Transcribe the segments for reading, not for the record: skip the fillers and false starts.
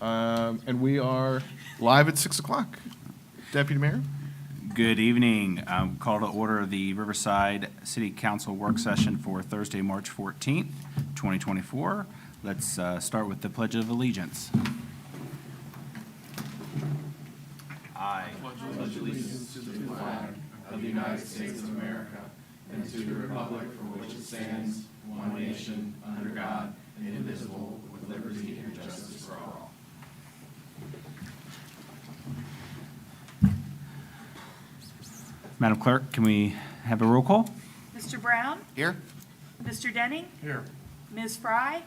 And we are live at 6 o'clock. Deputy Mayor? Good evening. Call to order the Riverside City Council work session for Thursday, March 14th, 2024. Let's start with the Pledge of Allegiance. I pledge allegiance to the flag of the United States of America and to the republic for which it stands, one nation, under God, indivisible, with liberty and justice for all. Madam Clerk, can we have a roll call? Mr. Brown? Here. Mr. Denning? Here. Ms. Fry?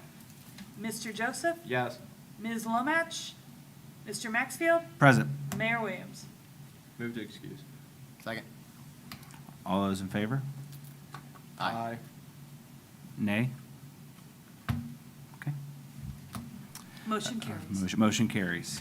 Mr. Joseph? Yes. Ms. Lomach? Mr. Maxfield? Present. Mayor Williams? Move to excuse. Second. All those in favor? Aye. Nay? Okay. Motion carries. Motion carries.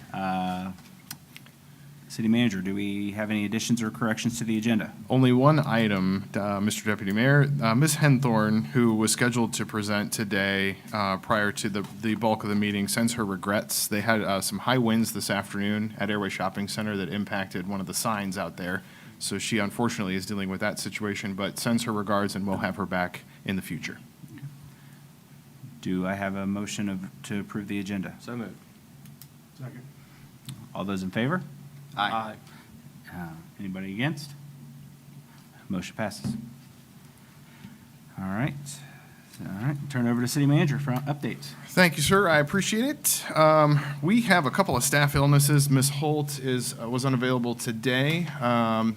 City Manager, do we have any additions or corrections to the agenda? Only one item, Mr. Deputy Mayor. Ms. Henthorn, who was scheduled to present today prior to the bulk of the meeting, sends her regrets. They had some high winds this afternoon at Airway Shopping Center that impacted one of the signs out there. So she unfortunately is dealing with that situation, but sends her regards and we'll have her back in the future. Do I have a motion to approve the agenda? So moved. Second. All those in favor? Aye. Anybody against? Motion passes. All right. Turn over to City Manager for updates. Thank you, sir. I appreciate it. We have a couple of staff illnesses. Ms. Holt was unavailable today.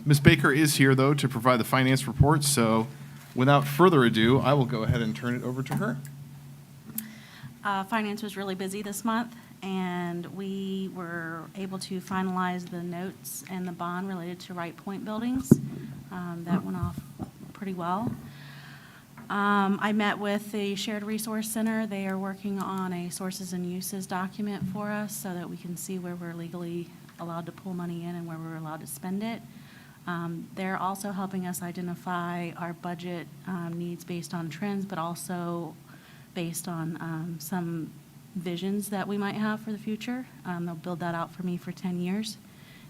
Ms. Baker is here, though, to provide the finance report. So without further ado, I will go ahead and turn it over to her. Finance was really busy this month, and we were able to finalize the notes and the bond related to Wright Point buildings. That went off pretty well. I met with the Shared Resource Center. They are working on a sources and uses document for us so that we can see where we're legally allowed to pull money in and where we're allowed to spend it. They're also helping us identify our budget needs based on trends, but also based on some visions that we might have for the future. They'll build that out for me for 10 years,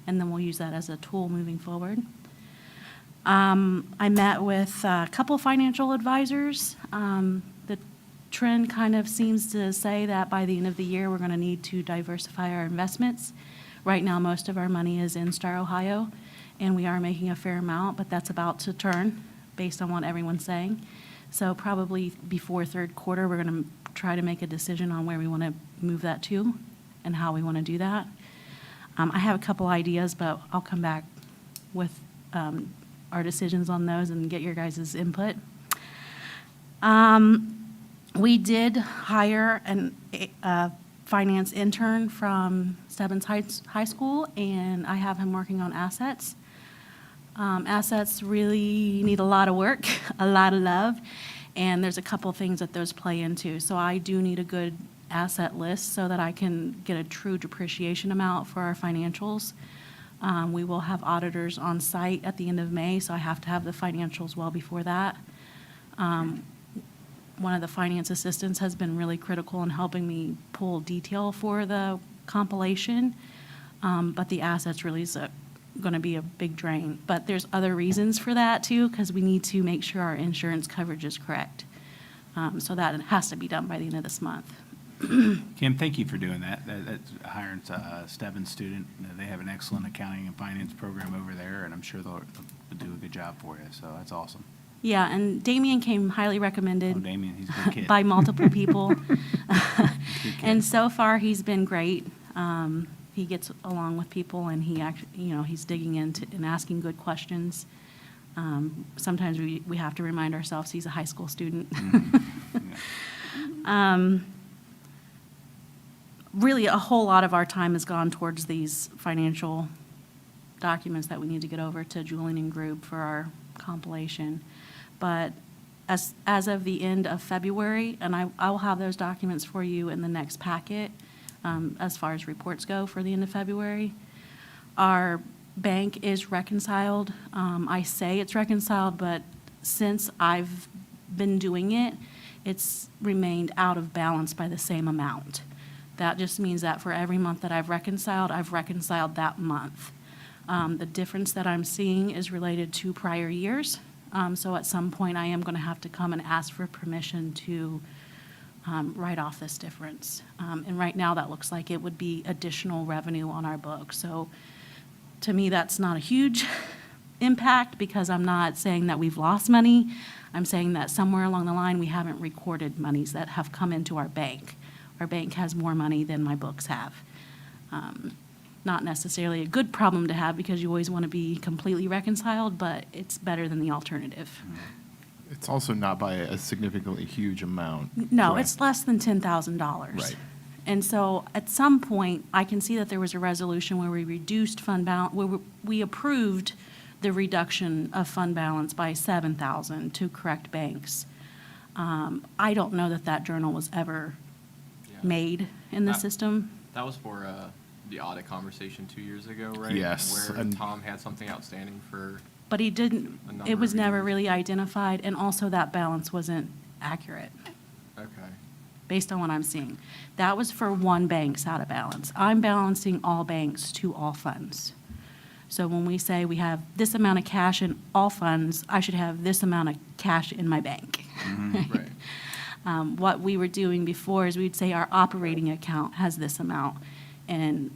and then we'll use that as a tool moving forward. I met with a couple financial advisors. The trend kind of seems to say that by the end of the year, we're going to need to diversify our investments. Right now, most of our money is in Star, Ohio, and we are making a fair amount, but that's about to turn based on what everyone's saying. So probably before third quarter, we're going to try to make a decision on where we want to move that to and how we want to do that. I have a couple ideas, but I'll come back with our decisions on those and get your guys' input. We did hire a finance intern from Stebbins High School, and I have him working on assets. Assets really need a lot of work, a lot of love, and there's a couple things that those play into. So I do need a good asset list so that I can get a true depreciation amount for our financials. We will have auditors on site at the end of May, so I have to have the financials well before that. One of the finance assistants has been really critical in helping me pull detail for the compilation, but the assets really is going to be a big drain. But there's other reasons for that too, because we need to make sure our insurance coverage is correct. So that has to be done by the end of this month. Kim, thank you for doing that. That's hiring a Stebbins student. They have an excellent accounting and finance program over there, and I'm sure they'll do a good job for you. So that's awesome. Yeah, and Damien came highly recommended. Oh, Damien, he's a good kid. By multiple people. Good kid. And so far, he's been great. He gets along with people, and he actually, he's digging into and asking good questions. Sometimes we have to remind ourselves he's a high school student. Mm-hmm. Yeah. Really, a whole lot of our time has gone towards these financial documents that we need to get over to Julian and Group for our compilation. But as of the end of February, and I will have those documents for you in the next packet, as far as reports go for the end of February. Our bank is reconciled. I say it's reconciled, but since I've been doing it, it's remained out of balance by the same amount. That just means that for every month that I've reconciled that month. The difference that I'm seeing is related to prior years. So at some point, I am going to have to come and ask for permission to write off this difference. And right now, that looks like it would be additional revenue on our books. So to me, that's not a huge impact because I'm not saying that we've lost money. I'm saying that somewhere along the line, we haven't recorded monies that have come into our bank. Our bank has more money than my books have. Not necessarily a good problem to have because you always want to be completely reconciled, but it's better than the alternative. It's also not by a significantly huge amount. No, correct? it's less than $10,000. Right. And so at some point, I can see that there was a resolution where we reduced fund balance, where we approved the reduction of fund balance by $7,000 to correct banks. I don't know that that journal was ever Yeah. made in the That- system. That was for the audit conversation 2 years ago, right? Yes, Where and- Tom had something outstanding for, But he didn't, A number it was of never years. really identified, and also that balance wasn't accurate, okay. based on what I'm seeing. That was for one bank's out of balance. I'm balancing all banks to all funds. So when we say we have this amount of cash in all funds, I should have this amount of cash in my bank. Right. What we were doing before is we'd say our operating account has this amount, and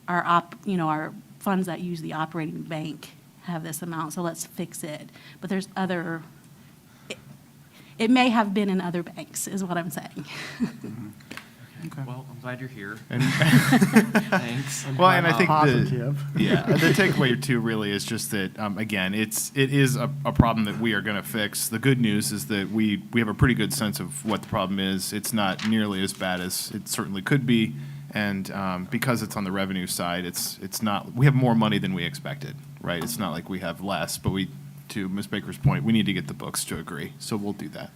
our our funds that use the operating bank have this amount, so let's fix it. But there's it may have been in other banks, is what I'm saying. Well, I'm glad you're here. And- Thanks. Well, and I think Positive. the takeaway too really is just that, again, it is a problem that we are going to fix. The good news is that we have a pretty good sense of what the problem is. It's not nearly as bad as it certainly could be. And because it's on the revenue side, it's not, we have more money than we expected, right? It's not like we have less, but to Ms. Baker's point, we need to get the books to agree. So we'll do that.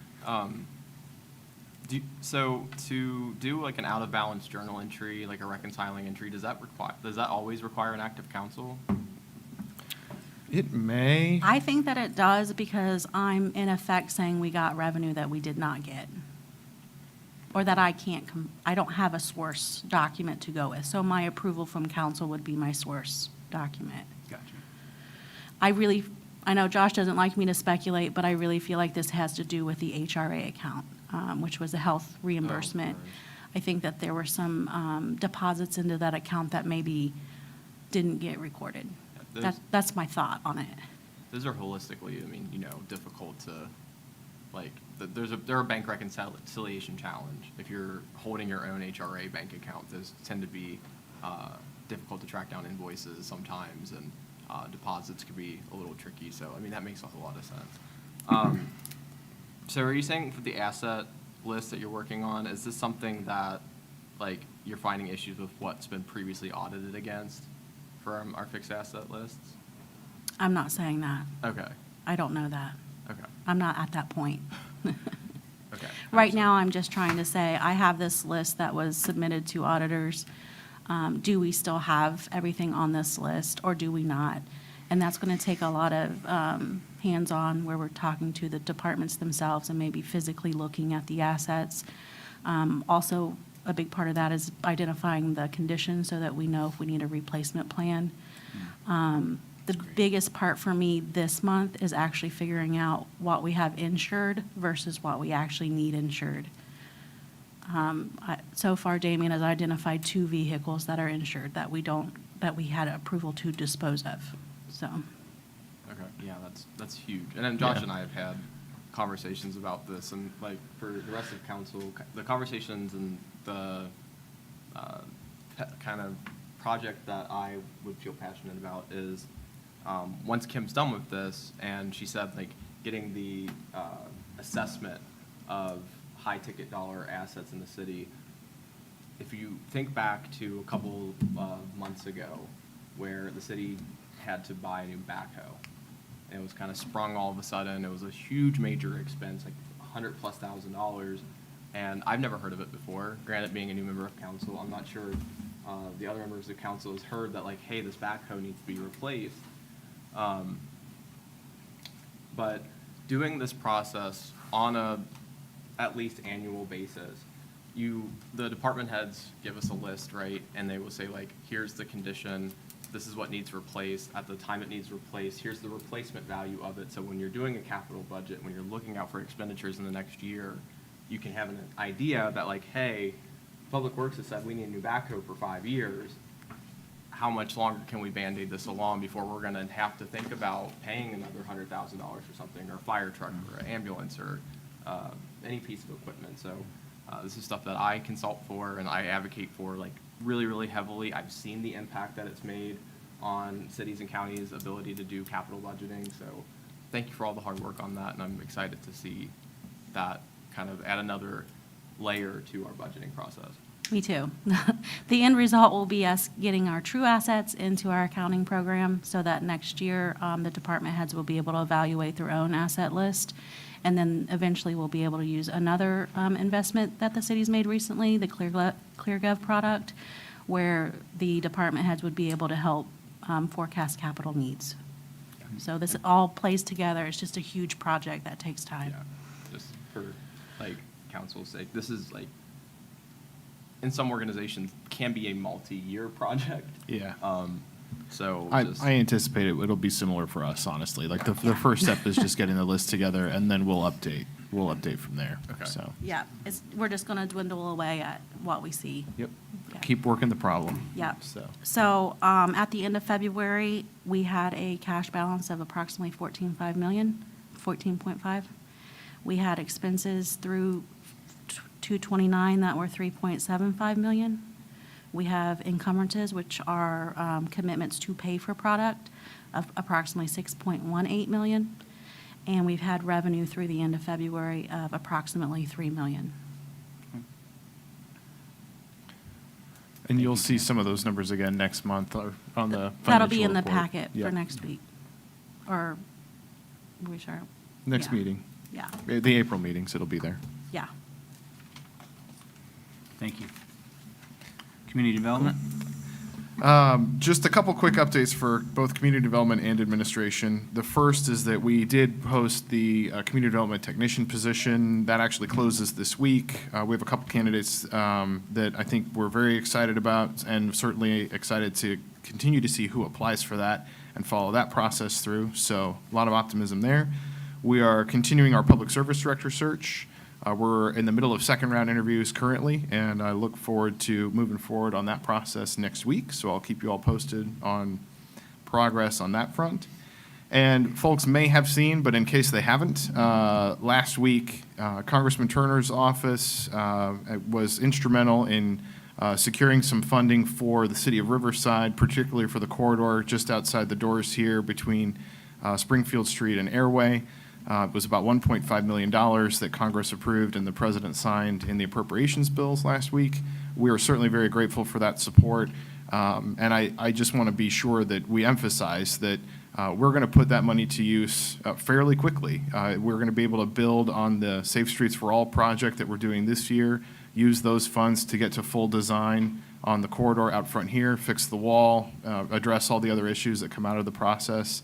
So to do like an out of balance journal entry, like a reconciling entry, does that always require an active counsel? It may. I think that it does because I'm in effect saying we got revenue that we did not get. Or that I don't have a source document to go with. So my approval from council would be my source document. Gotcha. I know Josh doesn't like me to speculate, but I really feel like this has to do with the HRA account, which was a health reimbursement. right. I think that there were some deposits into that account that maybe didn't get recorded. Yeah, That's my thought on it. Those are holistically, difficult to, like, they're a bank reconciliation challenge. If you're holding your own HRA bank account, those tend to be difficult to track down invoices sometimes, and deposits could be a little tricky. So, that makes a lot of sense. So are you saying for the asset list that you're working on, is this something that, like, you're finding issues with what's been previously audited against for our fixed asset lists? I'm not saying that. Okay, I don't know that. okay, I'm not at that point. okay. Right now, I'm just trying to say, I have this list that was submitted to auditors. Do we still have everything on this list, or do we not? And that's going to take a lot of hands-on, where we're talking to the departments themselves and maybe physically looking at the assets. Also, a big part of that is identifying the conditions so that we know if we need a replacement plan. The biggest part for me this month is actually figuring out what we have insured versus what we actually need insured. So far, Damien has identified 2 vehicles that are insured that we had approval to dispose of, so. Okay, yeah, that's huge. And then Josh Yeah. and I have had conversations about this, and like for the rest of council, the conversations and the kind of project that I would feel passionate about is once Kim's done with this, and she said like getting the assessment of high ticket dollar assets in the city. If you think back to a couple of months ago, where the city had to buy a new backhoe, and it was kind of sprung all of a sudden. It was a huge major expense, like $100,000+, and I've never heard of it before. Granted, being a new member of council, I'm not sure the other members of council has heard that, like, hey, this backhoe needs to be replaced. But doing this process on a at least annual basis, the department heads give us a list, right? And they will say like, here's the condition, this is what needs replaced, at the time it needs replaced, here's the replacement value of it. So when you're doing a capital budget, when you're looking out for expenditures in the next year, you can have an idea that like, hey, Public Works has said we need a new backhoe for 5 years. How much longer can we Band-Aid this along before we're gonna have to think about paying another $100,000 for something, or a fire truck, or an ambulance, or any piece of equipment? So this is stuff that I consult for and I advocate for like really, really heavily. I've seen the impact that it's made on cities and counties' ability to do capital budgeting. So thank you for all the hard work on that, and I'm excited to see that kind of add another layer to our budgeting process. Me too. The end result will be us getting our true assets into our accounting program so that next year, the department heads will be able to evaluate their own asset list. And then eventually we'll be able to use another investment that the city's made recently, the ClearGov product, where the department heads would be able to help forecast capital needs. So this all plays together. It's just a huge project that takes time. Yeah, just for like council's sake, this is like, in some organizations, can be a multi-year project. Yeah. So I just, anticipate it'll be similar for us, honestly. Like, the first step is just getting the list together, and then we'll update. We'll update from there. Okay. So, Yeah, we're just going to dwindle away at what we see. yep. Yeah. Keep working the problem. Yep. So, So at the end of February, we had a cash balance of approximately 14.5. We had expenses through 2/29 that were 3.75 million. We have encumbrances, which are commitments to pay for product, of approximately 6.18 million. And we've had revenue through the end of February of approximately 3 million. and you'll see some of those numbers again next month on the That'll be financial in the report. packet for Yep. next week. Or, we sure? Next yeah. meeting. Yeah, The April meetings, it'll be there. yeah. Thank you. Community development? Just a couple quick updates for both community development and administration. The first is that we did post the community development technician position. That actually closes this week. We have a couple candidates that I think we're very excited about, and certainly excited to continue to see who applies for that and follow that process through. So a lot of optimism there. We are continuing our public service director search. We're in the middle of second round interviews currently, and I look forward to moving forward on that process next week. So I'll keep you all posted on progress on that front. And folks may have seen, but in case they haven't, last week, Congressman Turner's office was instrumental in securing some funding for the city of Riverside, particularly for the corridor just outside the doors here between Springfield Street and Airway. It was about $1.5 million that Congress approved and the president signed in the appropriations bills last week. We are certainly very grateful for that support. And I just want to be sure that we emphasize that we're going to put that money to use fairly quickly. We're going to be able to build on the Safe Streets for All project that we're doing this year, use those funds to get to full design on the corridor out front here, fix the wall, address all the other issues that come out of the process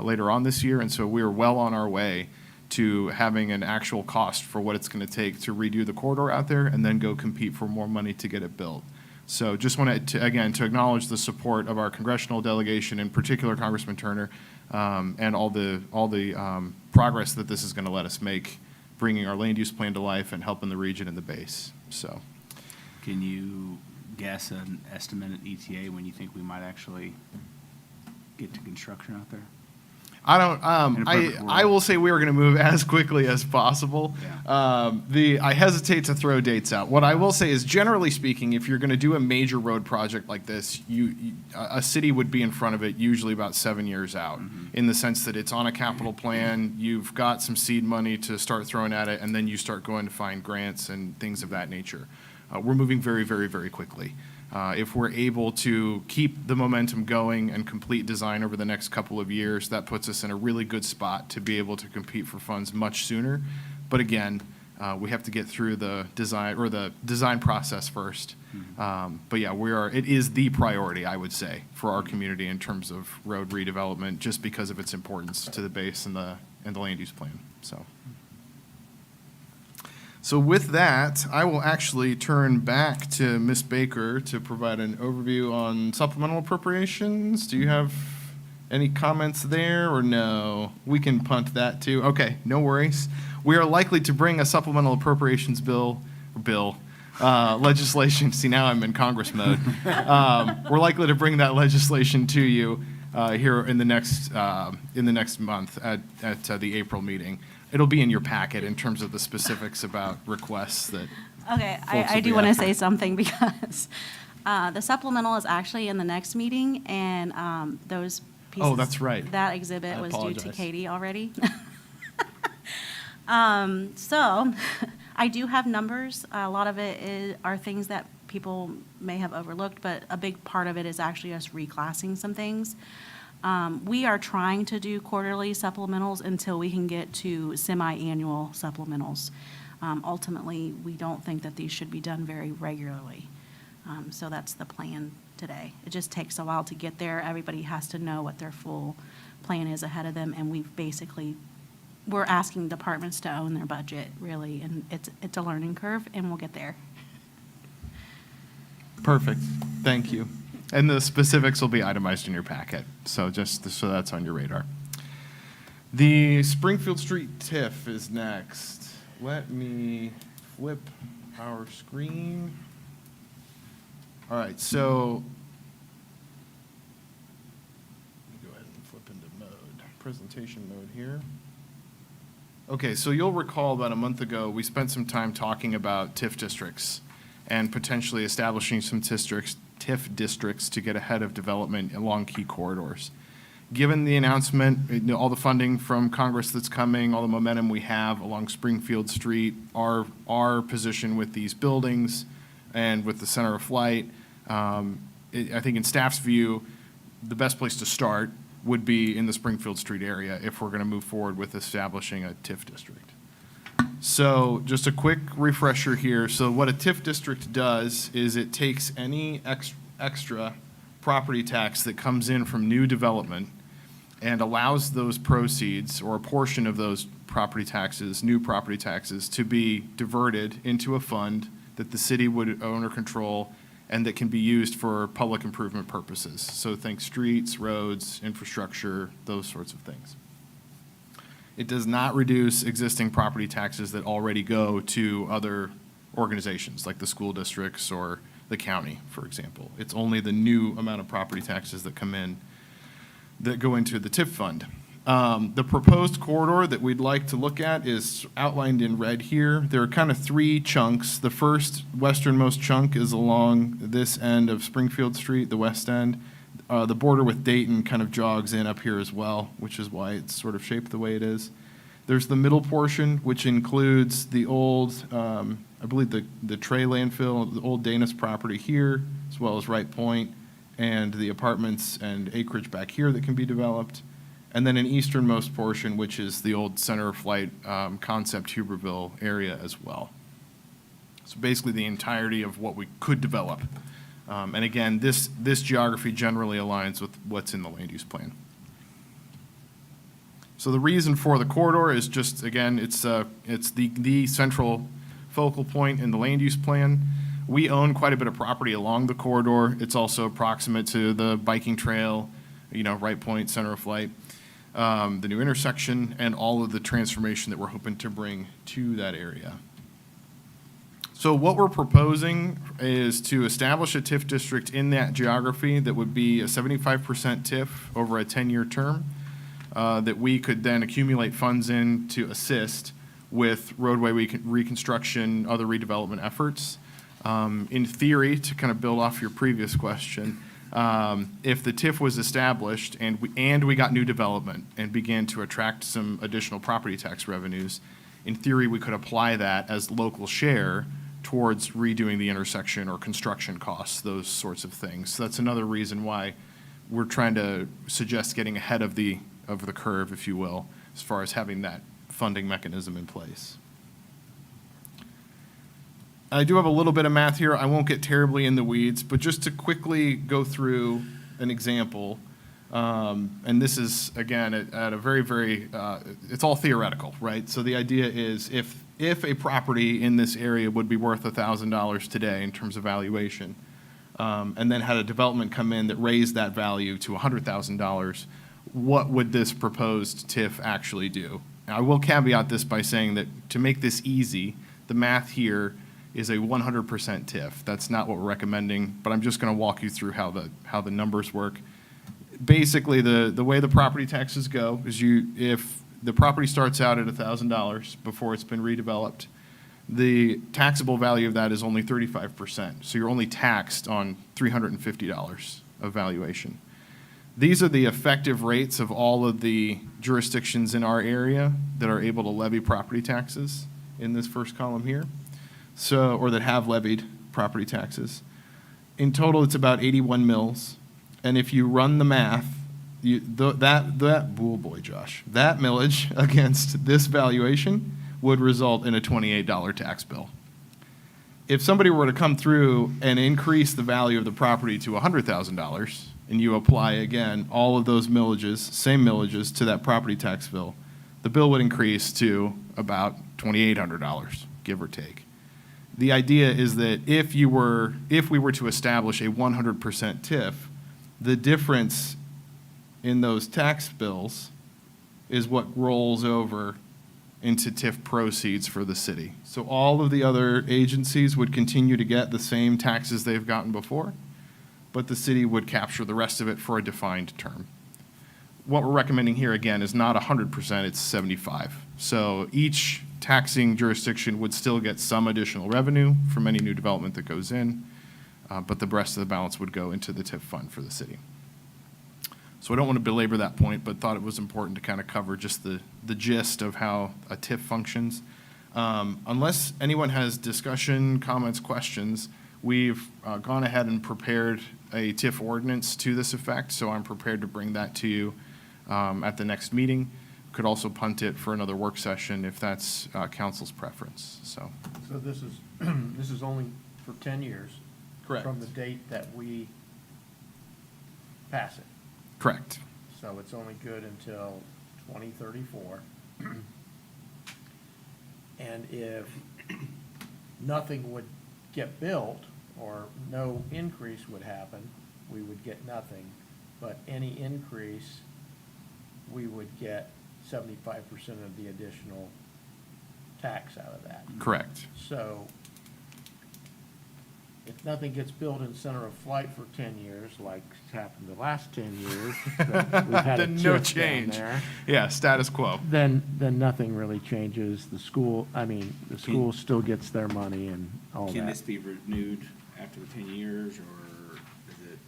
later on this year. And so we are well on our way to having an actual cost for what it's going to take to redo the corridor out there and then go compete for more money to get it built. So just wanted to, again, to acknowledge the support of our congressional delegation, in particular Congressman Turner, and all the progress that this is going to let us make, bringing our land use plan to life and helping the region and the base. So Can you guess an estimated ETA when you think we might actually get to construction out there? I don't. In a perfect I world. will say we are going to move as quickly as possible. Yeah. I hesitate to throw dates out. What I will say is, generally speaking, if you're going to do a major road project like this, a city would be in front of it usually about 7 years out, in the sense that it's on a capital plan. You've got some seed money to start throwing at it, and then you start going to find grants and things of that nature. We're moving very, very, very quickly. If we're able to keep the momentum going and complete design over the next couple of years, that puts us in a really good spot to be able to compete for funds much sooner. But again, we have to get through the design process first. But yeah, it is the priority, I would say, for our community in terms of road redevelopment, just because of its importance to the base and the land use plan. So with that, I will actually turn back to Ms. Baker to provide an overview on supplemental appropriations. Do you have any comments there, or no? We can punt that too. Okay, no worries. We are likely to bring a supplemental appropriations legislation. See, now I'm in Congress mode. We're likely to bring that legislation to you here in the next month at the April meeting. It'll be in your packet in terms of the specifics about requests that. Okay, Folks I will do be want to after. say something because the supplemental is actually in the next meeting, and those pieces. Oh, that's right. That exhibit I was due to apologize. Katie already. So I do have numbers. A lot of it are things that people may have overlooked, but a big part of it is actually us reclassing some things. We are trying to do quarterly supplementals until we can get to semi-annual supplementals. Ultimately, we don't think that these should be done very regularly. So that's the plan today. It just takes a while to get there. Everybody has to know what their full plan is ahead of them, and we're asking departments to own their budget, really, and it's a learning curve, and we'll get there. Perfect. Thank you. And the specifics will be itemized in your packet, so just so that's on your radar. The Springfield Street TIF is next. Let me flip our screen. All right, so let me go ahead and flip into presentation mode here. Okay, so you'll recall about a month ago, we spent some time talking about TIF districts and potentially establishing some TIF districts to get ahead of development along key corridors. Given the announcement, all the funding from Congress that's coming, all the momentum we have along Springfield Street, our position with these buildings and with the center of flight, I think in staff's view, the best place to start would be in the Springfield Street area if we're going to move forward with establishing a TIF district. So just a quick refresher here. So what a TIF district does is it takes any extra property tax that comes in from new development and allows those proceeds or a portion of those property taxes, new property taxes, to be diverted into a fund that the city would own or control and that can be used for public improvement purposes. So think streets, roads, infrastructure, those sorts of things. It does not reduce existing property taxes that already go to other organizations, like the school districts or the county, for example. It's only the new amount of property taxes that come in that go into the TIF fund. The proposed corridor that we'd like to look at is outlined in red here. There are kind of three chunks. The first westernmost chunk is along this end of Springfield Street, the west end. The border with Dayton kind of jogs in up here as well, which is why it's sort of shaped the way it is. There's the middle portion, which includes the old, I believe the Trey landfill, the old Danis property here, as well as Wright Point, and the apartments and acreage back here that can be developed. And then an easternmost portion, which is the old Center of Flight Concept Huberville area as well. So basically the entirety of what we could develop. And again, this geography generally aligns with what's in the land use plan. So the reason for the corridor is just, again, it's the central focal point in the land use plan. We own quite a bit of property along the corridor. It's also approximate to the biking trail, Wright Point, Center of Flight, the new intersection, and all of the transformation that we're hoping to bring to that area. So what we're proposing is to establish a TIF district in that geography that would be a 75% TIF over a 10-year term that we could then accumulate funds in to assist with roadway reconstruction, other redevelopment efforts. In theory, to kind of build off your previous question, if the TIF was established and we got new development and began to attract some additional property tax revenues, in theory, we could apply that as local share towards redoing the intersection or construction costs, those sorts of things. So that's another reason why we're trying to suggest getting ahead of the curve, if you will, as far as having that funding mechanism in place. I do have a little bit of math here. I won't get terribly in the weeds, but just to quickly go through an example, and this is, again, at a very, very, it's all theoretical, right? So the idea is if if a property in this area would be worth $1,000 today in terms of valuation, and then had a development come in that raised that value to $100,000, what would this proposed TIF actually do? Now, I will caveat this by saying that to make this easy, the math here is a 100% TIF. That's not what we're recommending, but I'm just going to walk you through how the numbers work. Basically, the way the property taxes go is if the property starts out at $1,000 before it's been redeveloped, the taxable value of that is only 35%. So you're only taxed on $350 of valuation. These are the effective rates of all of the jurisdictions in our area that are able to levy property taxes in this first column here. So, or that have levied property taxes. In total, it's about 81 mills. And if you run the math, oh boy, Josh, that millage against this valuation would result in a $28 tax bill. If somebody were to come through and increase the value of the property to $100,000, and you apply again all of those millages, same millages to that property tax bill, the bill would increase to about $2,800, give or take. The idea is that if we were to establish a 100% TIF, the difference in those tax bills is what rolls over into TIF proceeds for the city. So all of the other agencies would continue to get the same taxes they've gotten before, but the city would capture the rest of it for a defined term. What we're recommending here, again, is not 100%, it's 75. So each taxing jurisdiction would still get some additional revenue from any new development that goes in, but the rest of the balance would go into the TIF fund for the city. So I don't want to belabor that point, but thought it was important to kind of cover just the gist of how a TIF functions. Unless anyone has discussion, comments, questions, we've gone ahead and prepared a TIF ordinance to this effect, so I'm prepared to bring that to you at the next meeting. Could also punt it for another work session if that's council's preference, so. So this is, this is only for 10 years? Correct. From the date that we pass it? Correct. So it's only good until 2034. And if nothing would get built, or no increase would happen, we would get nothing. But any increase, we would get 75% of the additional tax out of that. Correct. So if nothing gets built in center of flight for 10 years, like it's happened the last 10 years, that we've had a Then no TIF down change. there, Yeah, status quo. then nothing really changes. The school still gets their money and all Can that. this be renewed after the 10 years, or is it?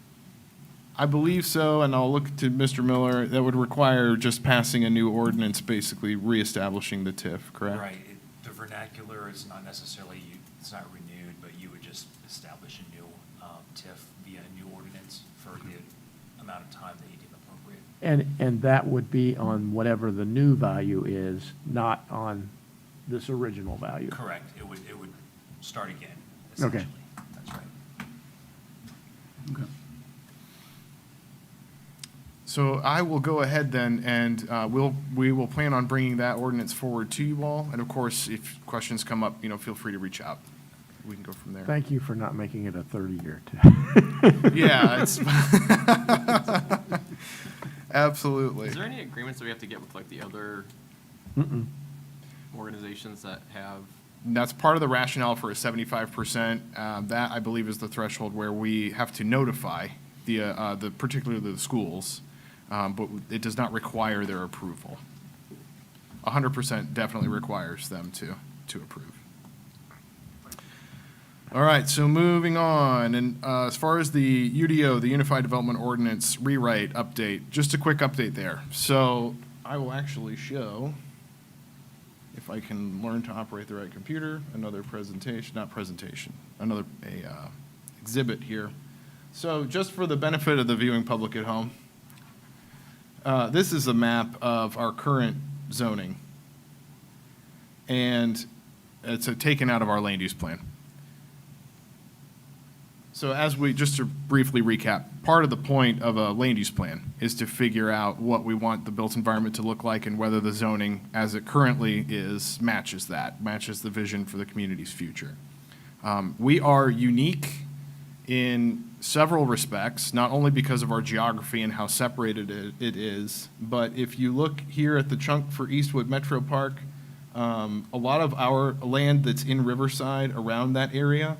I believe so, and I'll look to Mr. Miller. That would require just passing a new ordinance, basically reestablishing the TIF, correct? Right. The vernacular is not necessarily, it's not renewed, but you would just establish a new TIF via a new ordinance for the amount of time that you deem appropriate. And that would be on whatever the new value is, not on this original value. Correct. It would start again, Okay. essentially. That's right. Okay. So I will go ahead then, and we will plan on bringing that ordinance forward to you all. And of course, if questions come up, feel free to reach out. We can go from there. Thank you for not making it a 30-year TIF. Yeah, it's absolutely. Is there any agreements that we have to get with like the other Mm-mm. organizations that have? That's part of the rationale for a 75%. That, I believe, is the threshold where we have to notify particularly the schools, but it does not require their approval. 100% definitely requires them to approve. All right, so moving on, and as far as the UDO, the Unified Development Ordinance rewrite update, just a quick update there. So I will actually show, if I can learn to operate the right computer, another exhibit here. So just for the benefit of the viewing public at home, this is a map of our current zoning. And it's taken out of our land use plan. So just to briefly recap, part of the point of a land use plan is to figure out what we want the built environment to look like and whether the zoning as it currently is matches the vision for the community's future. We are unique in several respects, not only because of our geography and how separated it is, but if you look here at the chunk for Eastwood Metro Park, a lot of our land that's in Riverside around that area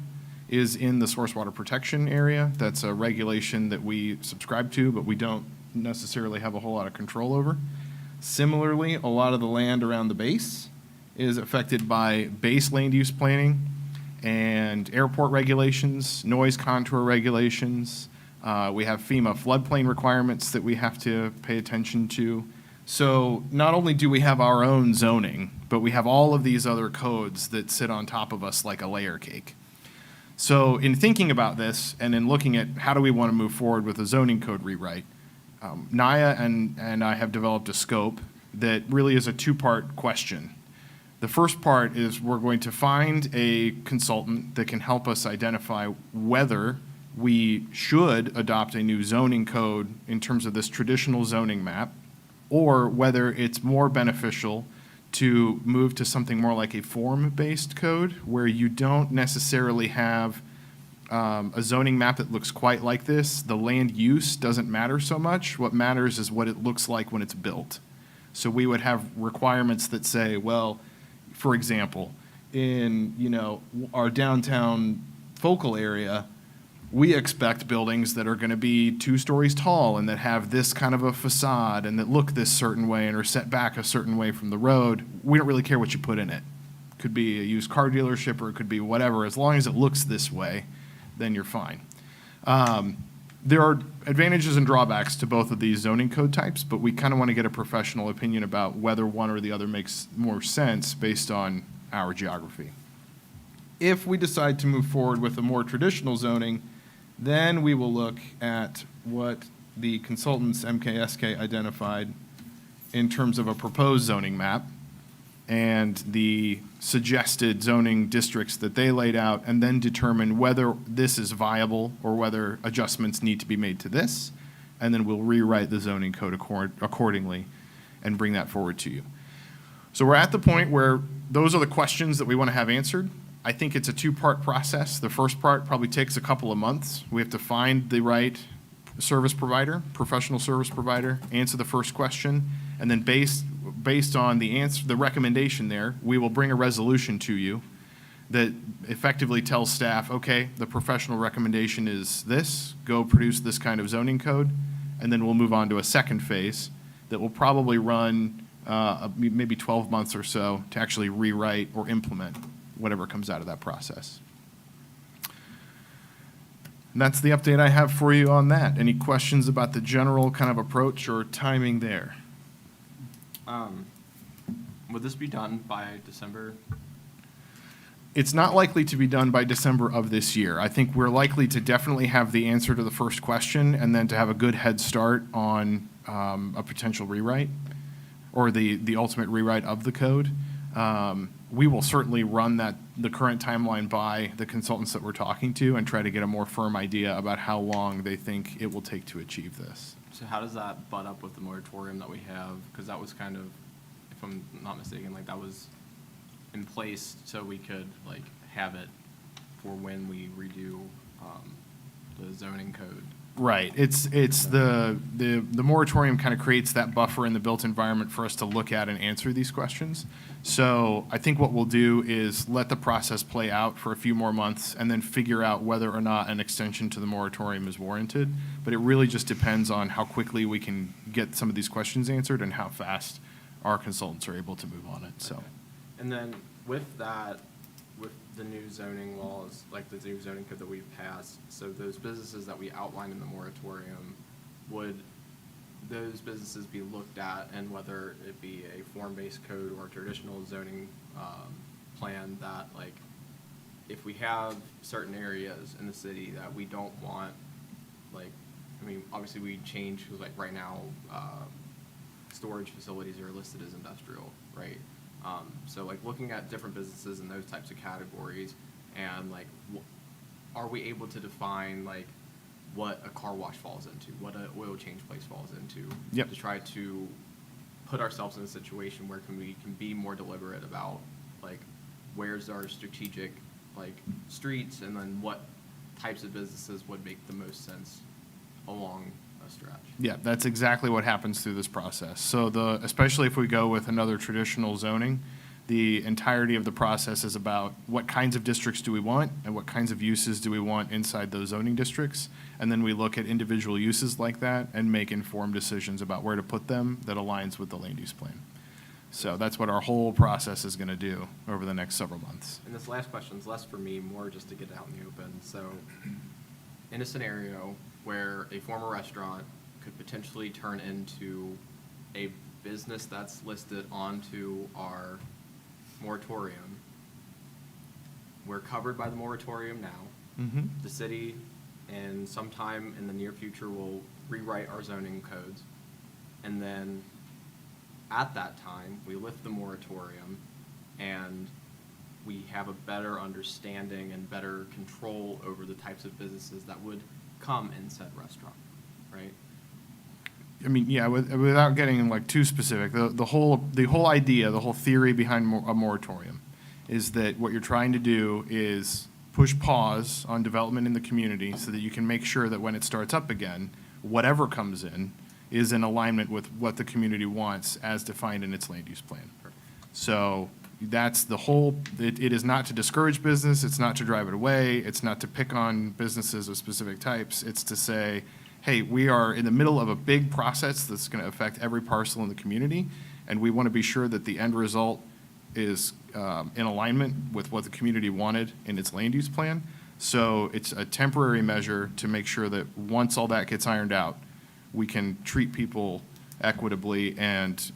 is in the source water protection area. That's a regulation that we subscribe to, but we don't necessarily have a whole lot of control over. Similarly, a lot of the land around the base is affected by base land use planning and airport regulations, noise contour regulations. We have FEMA floodplain requirements that we have to pay attention to. So not only do we have our own zoning, but we have all of these other codes that sit on top of us like a layer cake. So in thinking about this and in looking at how do we want to move forward with a zoning code rewrite, Naya and I have developed a scope that really is a two-part question. The first part is we're going to find a consultant that can help us identify whether we should adopt a new zoning code in terms of this traditional zoning map, or whether it's more beneficial to move to something more like a form-based code where you don't necessarily have a zoning map that looks quite like this. The land use doesn't matter so much. What matters is what it looks like when it's built. So we would have requirements that say, well, for example, in our downtown focal area, we expect buildings that are going to be 2 stories tall and that have this kind of a facade and that look this certain way and are set back a certain way from the road. We don't really care what you put in it. Could be a used car dealership or it could be whatever. As long as it looks this way, then you're fine. There are advantages and drawbacks to both of these zoning code types, but we kind of want to get a professional opinion about whether one or the other makes more sense based on our geography. If we decide to move forward with a more traditional zoning, then we will look at what the consultants MKSK identified in terms of a proposed zoning map and the suggested zoning districts that they laid out, and then determine whether this is viable or whether adjustments need to be made to this. And then we'll rewrite the zoning code accordingly and bring that forward to you. So we're at the point where those are the questions that we want to have answered. I think it's a 2-part process. The first part probably takes a couple of months. We have to find the right service provider, professional service provider, answer the first question, and then based on the answer, the recommendation there, we will bring a resolution to you that effectively tells staff, okay, the professional recommendation is this, go produce this kind of zoning code, and then we'll move on to a second phase that will probably run maybe 12 months or so to actually rewrite or implement whatever comes out of that process. And that's the update I have for you on that. Any questions about the general kind of approach or timing there? Would this be done by December? It's not likely to be done by December of this year. I think we're likely to definitely have the answer to the first question and then to have a good head start on a potential rewrite or the ultimate rewrite of the code. We will certainly run the current timeline by the consultants that we're talking to and try to get a more firm idea about how long they think it will take to achieve this. So how does that butt up with the moratorium that we have? Because that was kind of, if I'm not mistaken, like that was in place so we could like have it for when we redo the zoning code. Right. It's the moratorium kind of creates that buffer in the built environment for us to look at and answer these questions. So I think what we'll do is let the process play out for a few more months and then figure out whether or not an extension to the moratorium is warranted. But it really just depends on how quickly we can get some of these questions answered and how fast our consultants are able to move on it. So. Okay. And then with that, with the new zoning laws, like the new zoning code that we've passed, so those businesses that we outlined in the moratorium, would those businesses be looked at, and whether it be a form-based code or a traditional zoning plan, that like if we have certain areas in the city that we don't want, like, I mean, obviously we change, because like right now, storage facilities are listed as industrial, right? So like looking at different businesses in those types of categories and like are we able to define like what a car wash falls into, what an oil change place falls into? Yep. To try to put ourselves in a situation where we can be more deliberate about like where's our strategic like streets, and then what types of businesses would make the most sense along a stretch. Yeah, that's exactly what happens through this process. So especially if we go with another traditional zoning, the entirety of the process is about what kinds of districts do we want and what kinds of uses do we want inside those zoning districts. And then we look at individual uses like that and make informed decisions about where to put them that aligns with the land use plan. So that's what our whole process is going to do over the next several months. And this last question's less for me, more just to get it out in the open. So in a scenario where a former restaurant could potentially turn into a business that's listed onto our moratorium, we're covered by the moratorium now. Mm-hmm. The city, and sometime in the near future, will rewrite our zoning codes. And then at that time, we lift the moratorium and we have a better understanding and better control over the types of businesses that would come in said restaurant, right? I mean, yeah, without getting like too specific, the whole idea, the whole theory behind a moratorium is that what you're trying to do is push pause on development in the community so that you can make sure that when it starts up again, whatever comes in is in alignment with what the community wants as defined in its land use plan. So that's the whole, it is not to discourage business, it's not to drive it away, it's not to pick on businesses of specific types, it's to say, hey, we are in the middle of a big process that's going to affect every parcel in the community, and we want to be sure that the end result is in alignment with what the community wanted in its land use plan. So it's a temporary measure to make sure that once all that gets ironed out, we can treat people equitably and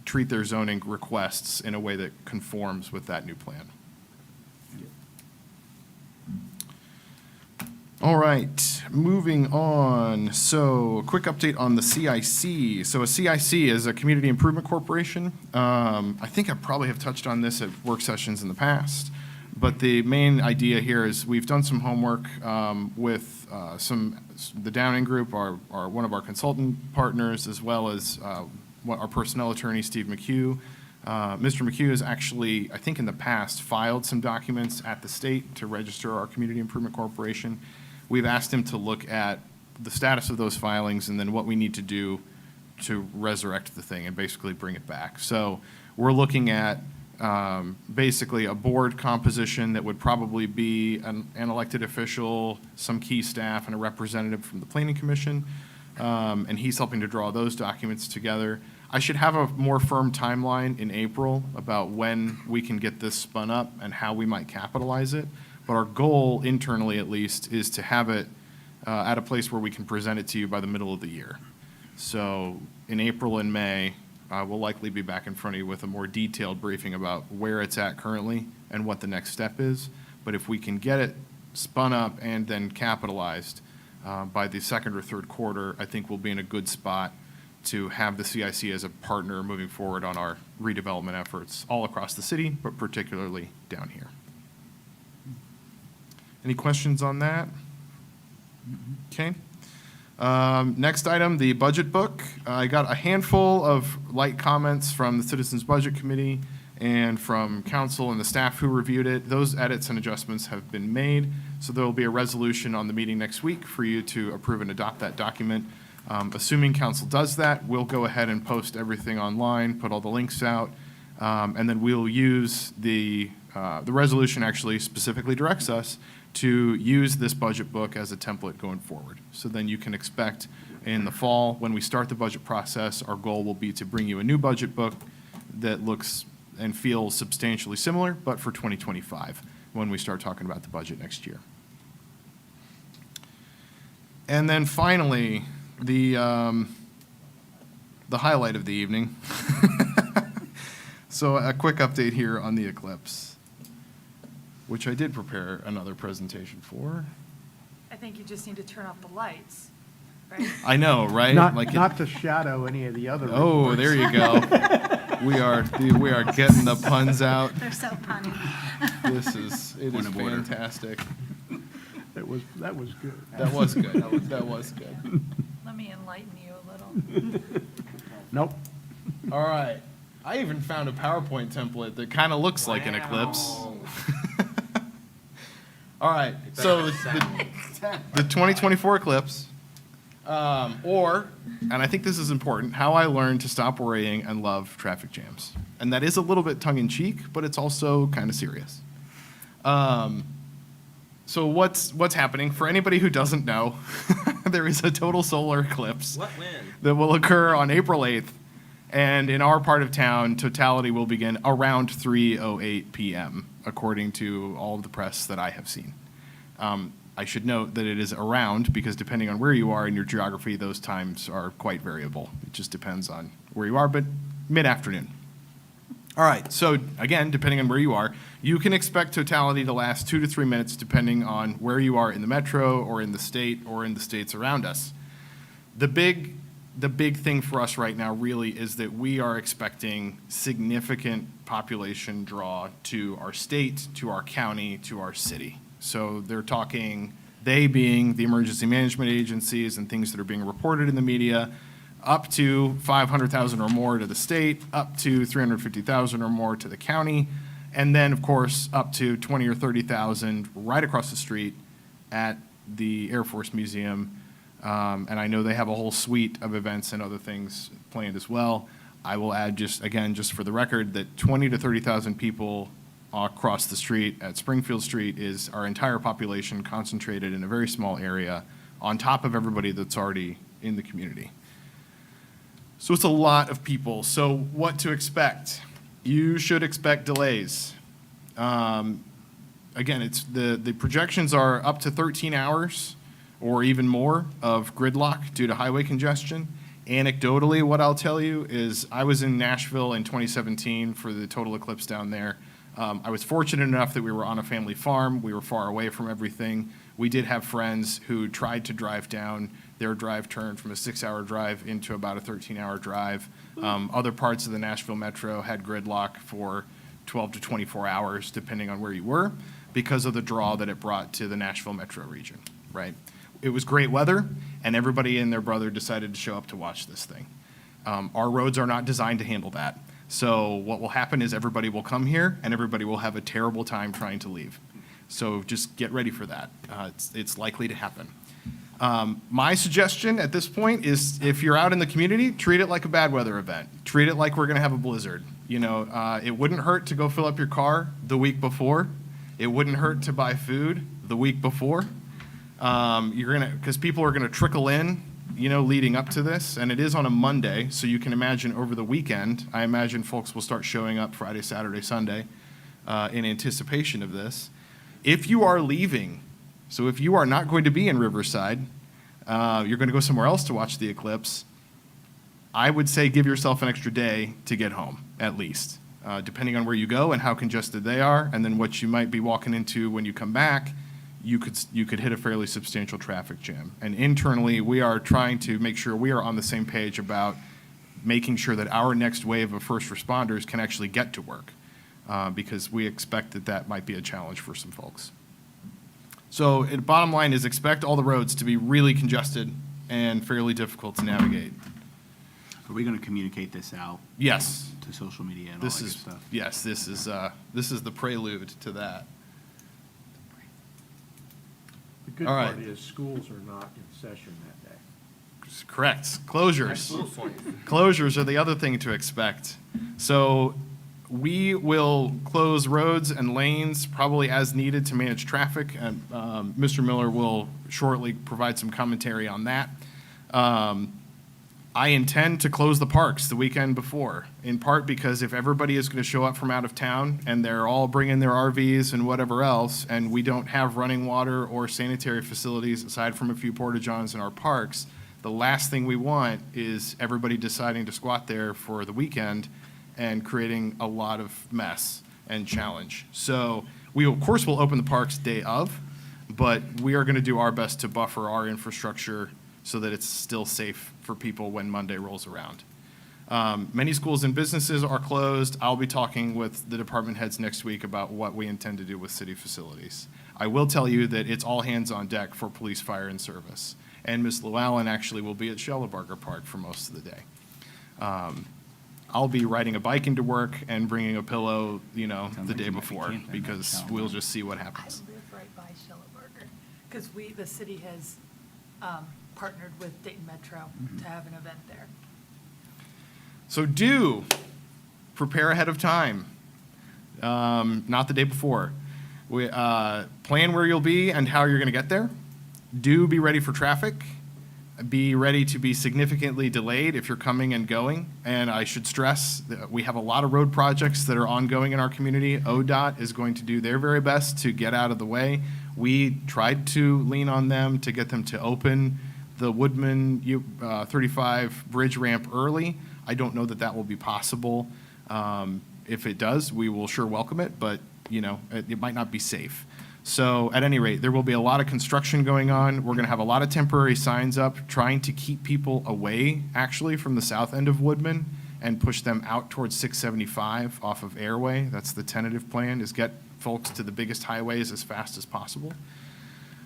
treat their zoning requests in a way that conforms with that new plan. All right, moving on. So a quick update on the CIC. So a CIC is a Community Improvement Corporation. I think I probably have touched on this at work sessions in the past, but the main idea here is we've done some homework with the Downing Group, one of our consultant partners, as well as our personnel attorney, Steve McHugh. Mr. McHugh has actually, I think in the past, filed some documents at the state to register our Community Improvement Corporation. We've asked him to look at the status of those filings and then what we need to do to resurrect the thing and basically bring it back. So we're looking at basically a board composition that would probably be an elected official, some key staff, and a representative from the Planning Commission. And he's helping to draw those documents together. I should have a more firm timeline in April about when we can get this spun up and how we might capitalize it. But our goal, internally at least, is to have it at a place where we can present it to you by the middle of the year. So in April and May, we'll likely be back in front of you with a more detailed briefing about where it's at currently and what the next step is. But if we can get it spun up and then capitalized by the second or third quarter, I think we'll be in a good spot to have the CIC as a partner moving forward on our redevelopment efforts all across the city, but particularly down here. Any questions on that? Okay. Next item, the budget book. I got a handful of light comments from the Citizens Budget Committee and from council and the staff who reviewed it. Those edits and adjustments have been made, so there will be a resolution on the meeting next week for you to approve and adopt that document. Assuming council does that, we'll go ahead and post everything online, put all the links out, and then we'll use the resolution actually specifically directs us to use this budget book as a template going forward. So then you can expect in the fall, when we start the budget process, our goal will be to bring you a new budget book that looks and feels substantially similar, but for 2025, when we start talking about the budget next year. And then finally, the highlight of the evening. So a quick update here on the eclipse, which I did prepare another presentation for. I think you just need to turn off the lights, right? I know, right? Not to shadow any of the other Oh, reports. there you go. We are getting the puns out. They're so punny. It is Point of order. fantastic. That was good. That was good. That was good. Let me enlighten you a little. Nope. All right. I even found a PowerPoint template that kind of looks like an eclipse. All right. So the 2024 eclipse, or, and I think this is important, how I learned to stop worrying and love traffic jams. And that is a little bit tongue in cheek, but it's also kind of serious. So what's happening? For anybody who doesn't know, there is a total solar eclipse that will occur on April 8th. And in our part of town, totality will begin around 3:08 p.m., according to all of the press that I have seen. I should note that it is around because depending on where you are in your geography, those times are quite variable. It just depends on where you are, but mid-afternoon. All right, so again, depending on where you are, you can expect totality to last 2 to 3 minutes depending on where you are in the metro or in the state or in the states around us. The big thing for us right now really is that we are expecting significant population draw to our state, to our county, to our city. So they're talking, they being the emergency management agencies and things that are being reported in the media, up to 500,000 or more to the state, up to 350,000 or more to the county, and then, of course, up to 20 or 30,000 right across the street at the Air Force Museum. And I know they have a whole suite of events and other things planned as well. I will add just for the record, that 20 to 30,000 people across the street at Springfield Street is our entire population concentrated in a very small area on top of everybody that's already in the community. So it's a lot of people. So what to expect? You should expect delays. Again, it's the projections are up to 13 hours or even more of gridlock due to highway congestion. Anecdotally, what I'll tell you is I was in Nashville in 2017 for the total eclipse down there. I was fortunate enough that we were on a family farm. We were far away from everything. We did have friends who tried to drive down. Their drive turned from a 6-hour drive into about a 13-hour drive. Other parts of the Nashville metro had gridlock for 12 to 24 hours, depending on where you were, because of the draw that it brought to the Nashville metro region, right? It was great weather, and everybody and their brother decided to show up to watch this thing. Our roads are not designed to handle that. So what will happen is everybody will come here, and everybody will have a terrible time trying to leave. So just get ready for that. It's likely to happen. My suggestion at this point is if you're out in the community, treat it like a bad weather event. Treat it like we're going to have a blizzard. You know, it wouldn't hurt to go fill up your car the week before. It wouldn't hurt to buy food the week before. Because people are gonna trickle in, you know, leading up to this, and it is on a Monday, so you can imagine over the weekend, I imagine folks will start showing up Friday, Saturday, Sunday, in anticipation of this. If you are leaving, so if you are not going to be in Riverside, you're gonna go somewhere else to watch the eclipse, I would say give yourself an extra day to get home, at least, depending on where you go and how congested they are, and then what you might be walking into when you come back. You could hit a fairly substantial traffic jam. And internally, we are trying to make sure we are on the same page about making sure that our next wave of first responders can actually get to work, because we expect that might be a challenge for some folks. So the bottom line is expect all the roads to be really congested and fairly difficult to navigate. Are we going to communicate this out Yes, to social media and all that good stuff? yes, this is the prelude to that. The good All part right. is schools are not in session that day. Correct. Closures. Closures are the other thing to expect. So we will close roads and lanes probably as needed to manage traffic, and Mr. Miller will shortly provide some commentary on that. I intend to close the parks the weekend before, in part because if everybody is going to show up from out of town and they're all bringing their RVs and whatever else, and we don't have running water or sanitary facilities aside from a few porta-johns in our parks, the last thing we want is everybody deciding to squat there for the weekend and creating a lot of mess and challenge. So we, of course, will open the parks day of, but we are going to do our best to buffer our infrastructure so that it's still safe for people when Monday rolls around. Many schools and businesses are closed. I'll be talking with the department heads next week about what we intend to do with city facilities. I will tell you that it's all hands on deck for police, fire, and service. And Ms. Llewellyn actually will be at Shellabarger Park for most of the day. I'll be riding a bike into work and bringing a pillow, Sounds the like day you might be before, camping at because Shellabarger. we'll just see what I happens. live right by Shellabarger, because the city has partnered with Dayton Metro to have an event there. So do prepare ahead of time, not the day before. Plan where you'll be and how you're going to get there. Do be ready for traffic. Be ready to be significantly delayed if you're coming and going. And I should stress that we have a lot of road projects that are ongoing in our community. ODOT is going to do their very best to get out of the way. We tried to lean on them to get them to open the Woodman 35 bridge ramp early. I don't know that that will be possible. If it does, we will sure welcome it, but it might not be safe. So at any rate, there will be a lot of construction going on. We're going to have a lot of temporary signs up trying to keep people away actually from the south end of Woodman and push them out towards 675 off of Airway. That's the tentative plan, is get folks to the biggest highways as fast as possible.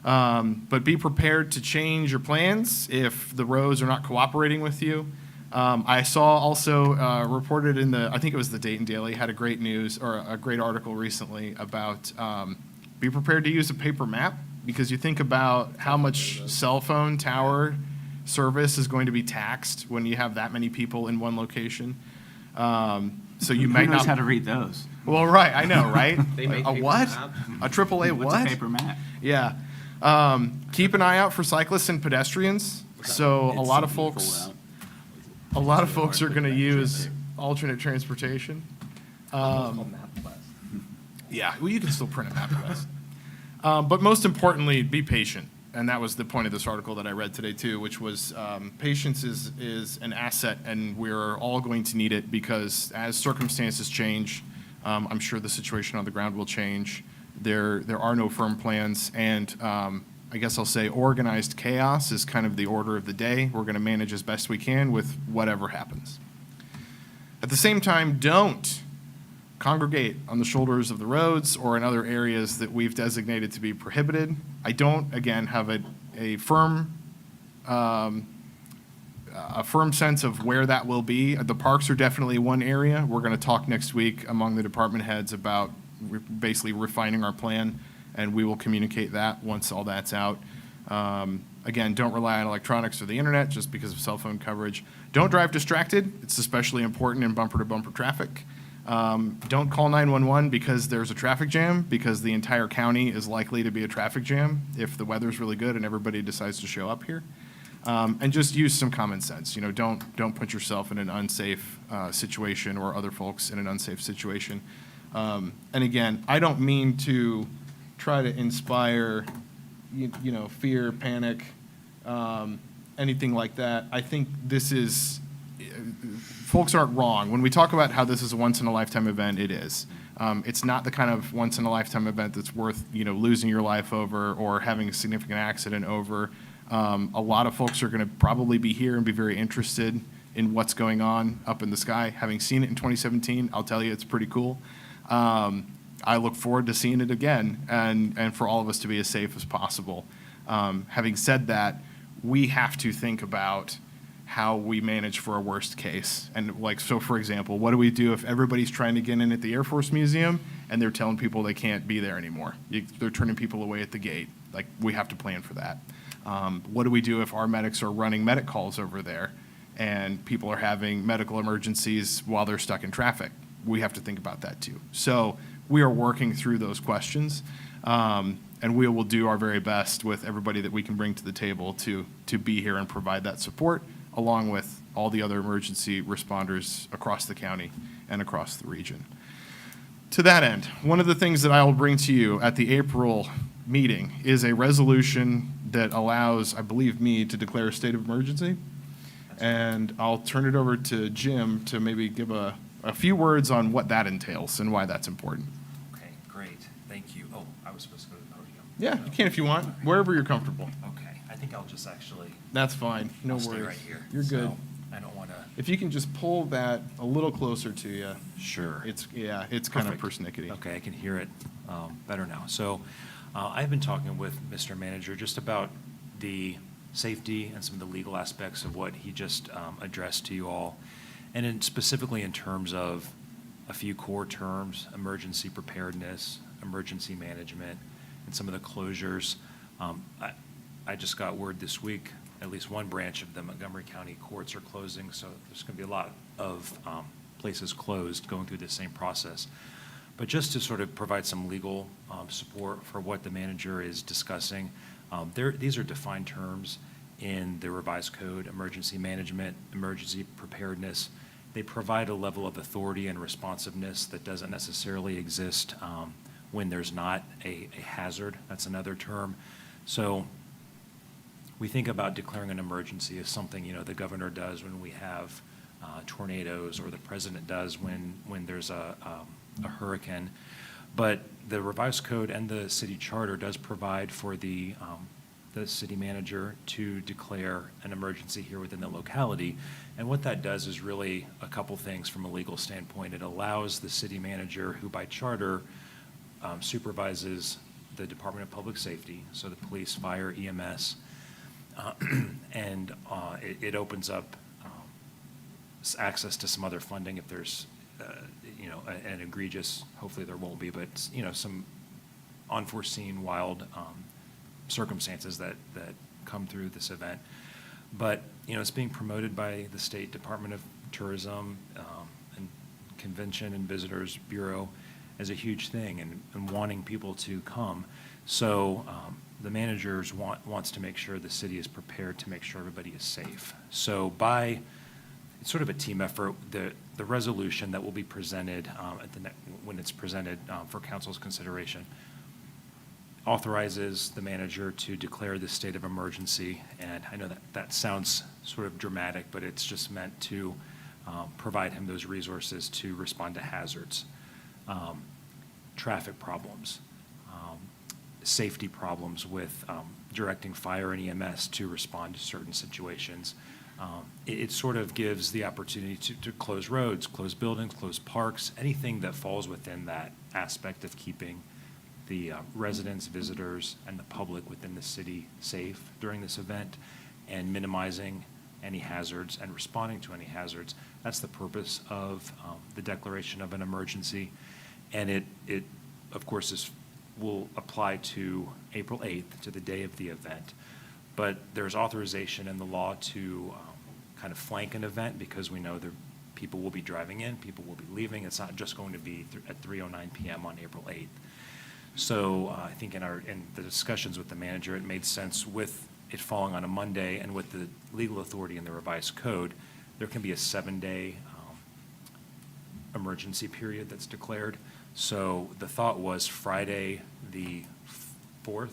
But be prepared to change your plans if the roads are not cooperating with you. I saw also reported in I think it was the Dayton Daily, had a great news or a great article recently about be prepared to use a paper map, because you think about how much cell phone tower service is going to be taxed when you have that many people in one location. So you might Who knows not. how to read those? Well, right, I know, right? They made A paper what? maps. A AAA What's what? a paper map? Yeah. Keep an eye out for cyclists and pedestrians. So a It's lot of something you folks. pull out. A lot of folks are going to use alternate transportation. It's called MapQuest. Yeah, well, you can still print a MapQuest. But most importantly, be patient. And that was the point of this article that I read today too, which was patience is an asset, and we're all going to need it, because as circumstances change, I'm sure the situation on the ground will change. There are no firm plans, and I guess I'll say organized chaos is kind of the order of the day. We're going to manage as best we can with whatever happens. At the same time, don't congregate on the shoulders of the roads or in other areas that we've designated to be prohibited. I don't, again, have a firm sense of where that will be. The parks are definitely one area. We're going to talk next week among the department heads about basically refining our plan, and we will communicate that once all that's out. Again, don't rely on electronics or the internet just because of cell phone coverage. Don't drive distracted. It's especially important in bumper-to-bumper traffic. Don't call 911 because there's a traffic jam, because the entire county is likely to be a traffic jam if the weather's really good and everybody decides to show up here. And just use some common sense. Don't put yourself in an unsafe situation or other folks in an unsafe situation. And again, I don't mean to try to inspire, fear, panic, anything like that. I think this is, folks aren't wrong. When we talk about how this is a once-in-a-lifetime event, it is. It's not the kind of once-in-a-lifetime event that's worth, losing your life over or having a significant accident over. A lot of folks are going to probably be here and be very interested in what's going on up in the sky. Having seen it in 2017, I'll tell you it's pretty cool. I look forward to seeing it again and for all of us to be as safe as possible. Having said that, we have to think about how we manage for a worst case. And so for example, what do we do if everybody's trying to get in at the Air Force Museum and they're telling people they can't be there anymore? They're turning people away at the gate. We have to plan for that. What do we do if our medics are running medic calls over there and people are having medical emergencies while they're stuck in traffic? We have to think about that too. So we are working through those questions, and we will do our very best with everybody that we can bring to the table to be here and provide that support, along with all the other emergency responders across the county and across the region. To that end, one of the things that I will bring to you at the April meeting is a resolution that allows, I believe, me to declare a state of emergency. And I'll turn it over to Jim to maybe give a few words on what that entails and why that's important. Okay, great, thank you. Oh, I was supposed to go to the podium. Yeah, you can if you want, wherever you're comfortable. Okay, I think I'll just actually. That's fine, no I'll worries. stay right here. You're good. So, I don't want to. If you can just pull that a little closer to you. Sure. It's kind of Perfect. persnickety. Okay, I can hear it better now. So I've been talking with Mr. Manager just about the safety and some of the legal aspects of what he just addressed to you all, and specifically in terms of a few core terms: emergency preparedness, emergency management, and some of the closures. I just got word this week, at least one branch of the Montgomery County courts are closing, so there's going to be a lot of places closed going through the same process. But just to sort of provide some legal support for what the manager is discussing, these are defined terms in the revised code: emergency management, emergency preparedness. They provide a level of authority and responsiveness that doesn't necessarily exist when there's not a hazard. That's another term. So we think about declaring an emergency as something, the governor does when we have tornadoes, or the president does when there's a hurricane. But the revised code and the city charter does provide for the city manager to declare an emergency here within the locality. And what that does is really a couple things from a legal standpoint. It allows the city manager, who by charter supervises the Department of Public Safety, so the police, fire, EMS, and it opens up access to some other funding if there's an egregious, hopefully there won't be, but some unforeseen wild circumstances that come through this event. But it's being promoted by the State Department of Tourism and Convention and Visitors Bureau as a huge thing, and wanting people to come. So the managers wants to make sure the city is prepared to make sure everybody is safe. So it's sort of a team effort. The resolution that will be presented when it's presented for council's consideration authorizes the manager to declare the state of emergency. And I know that sounds sort of dramatic, but it's just meant to provide him those resources to respond to hazards, traffic problems, safety problems with directing fire and EMS to respond to certain situations. It sort of gives the opportunity to close roads, close buildings, close parks, anything that falls within that aspect of keeping the residents, visitors, and the public within the city safe during this event, and minimizing any hazards and responding to any hazards. That's the purpose of the declaration of an emergency. And it of course, will apply to April 8th, to the day of the event. But there's authorization in the law to kind of flank an event, because we know people will be driving in, people will be leaving. It's not just going to be at 3:09 p.m. on April 8th. So I think in the discussions with the manager, it made sense, with it falling on a Monday and with the legal authority in the revised code, there can be a 7-day emergency period that's declared. So the thought was Friday the 4th, or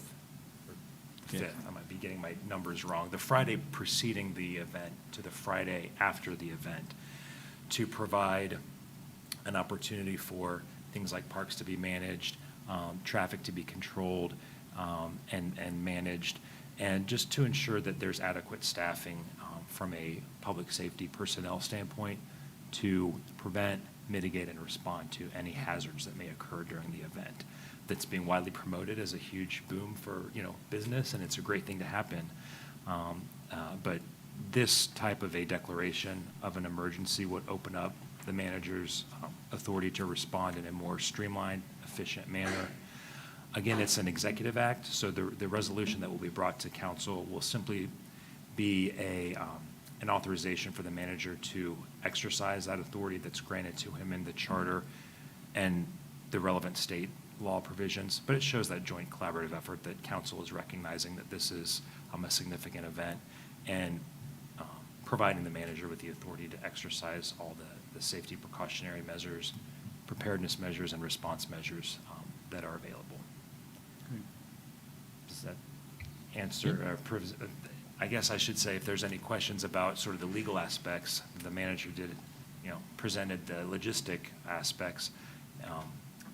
5th, I might be getting my numbers wrong, the Friday preceding the event to the Friday after the event, to provide an opportunity for things like parks to be managed, traffic to be controlled and managed, and just to ensure that there's adequate staffing from a public safety personnel standpoint to prevent, mitigate, and respond to any hazards that may occur during the event. That's being widely promoted as a huge boom for business, and it's a great thing to happen. But this type of a declaration of an emergency would open up the manager's authority to respond in a more streamlined, efficient manner. Again, it's an executive act, so the resolution that will be brought to council will simply be an authorization for the manager to exercise that authority that's granted to him in the charter and the relevant state law provisions. But it shows that joint collaborative effort that council is recognizing that this is a significant event, and providing the manager with the authority to exercise all the safety precautionary measures, preparedness measures, and response measures that are available. Does that answer? I guess I should say, if there's any questions about sort of the legal aspects, the manager presented the logistic aspects.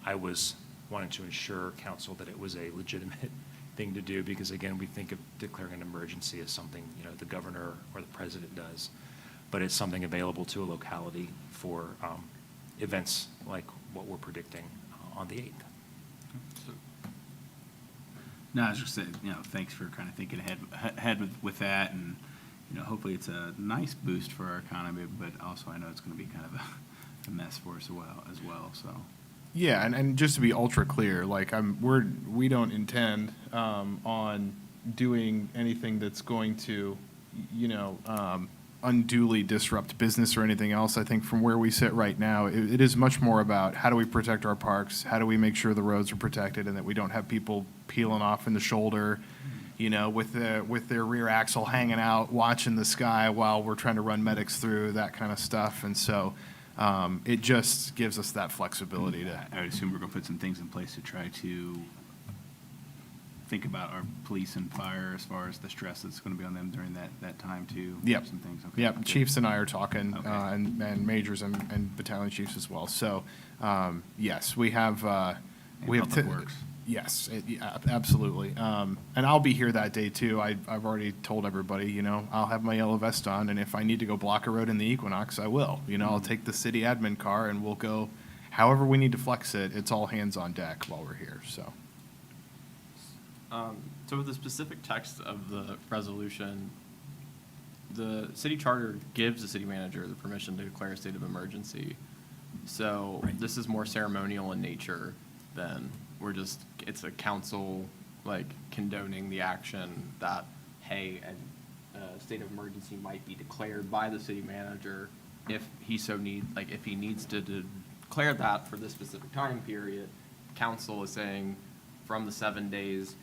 I was wanting to ensure council that it was a legitimate thing to do, because again, we think of declaring an emergency as something the governor or the president does, but it's something available to a locality for events like what we're predicting on the 8th. No, I was just saying, thanks for kind of thinking ahead with that, and, hopefully it's a nice boost for our economy, but also I know it's going to be kind of a mess for us as well, so. Yeah, and just to be ultra clear, like we don't intend on doing anything that's going to, unduly disrupt business or anything else. I think from where we sit right now, it is much more about how do we protect our parks, how do we make sure the roads are protected, and that we don't have people peeling off in the shoulder, with their rear axle hanging out, watching the sky while we're trying to run medics through, that kind of stuff. And so it just gives us that flexibility to. I would assume we're going to put some things in place to try to think about our police and fire as far as the stress that's going to be on them during that time too. Yep. Some things, okay. Yep, good. chiefs and I are talking, Okay. and majors and battalion chiefs as well. So, yes, we have, And we have. Public Works. Yes, yeah, absolutely. And I'll be here that day too. I've already told everybody, I'll have my yellow vest on, and if I need to go block a road in the Equinox, I will. I'll take the city admin car and we'll go however we need to flex it. It's all hands on deck while we're here, so. So with the specific text of the resolution, the city charter gives the city manager the permission to declare a state of emergency. So Right. this is more ceremonial in nature than it's a council, condoning the action that, hey, a state of emergency might be declared by the city manager if he if he needs to declare that for this specific time period. Council is saying from the 7 days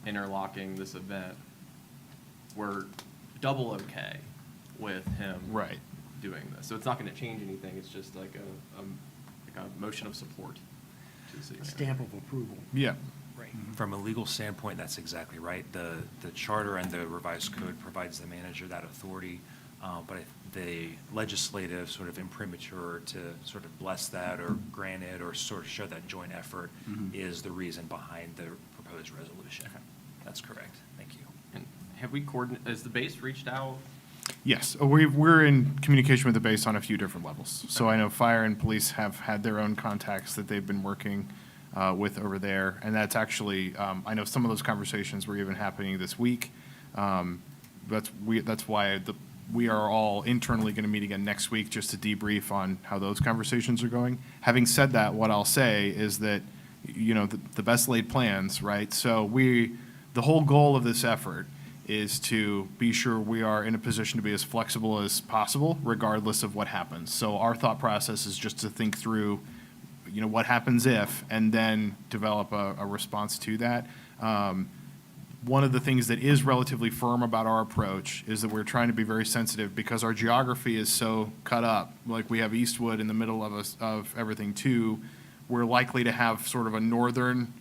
interlocking this event, we're double okay with him Right. doing this. So it's not going to change anything. It's just like a motion of support to the city manager. Stamp of approval. Yeah. From a legal standpoint, that's exactly right. The charter and the revised code provides the manager that authority, but the legislative sort of imprimatur to sort of bless that or grant it or sort of show that joint effort is the reason behind the proposed resolution. That's correct. Thank you. And have we has the base reached out? Yes, we're in communication with the base on a few different levels. So I know fire and police have had their own contacts that they've been working with over there. And that's actually, I know some of those conversations were even happening this week. That's why we are all internally going to meet again next week just to debrief on how those conversations are going. Having said that, what I'll say is that, the best laid plans, right? So the whole goal of this effort is to be sure we are in a position to be as flexible as possible, regardless of what happens. So our thought process is just to think through, what happens if, and then develop a response to that. One of the things that is relatively firm about our approach is that we're trying to be very sensitive because our geography is so cut up. Like we have Eastwood in the middle of everything too. We're likely to have sort of a northern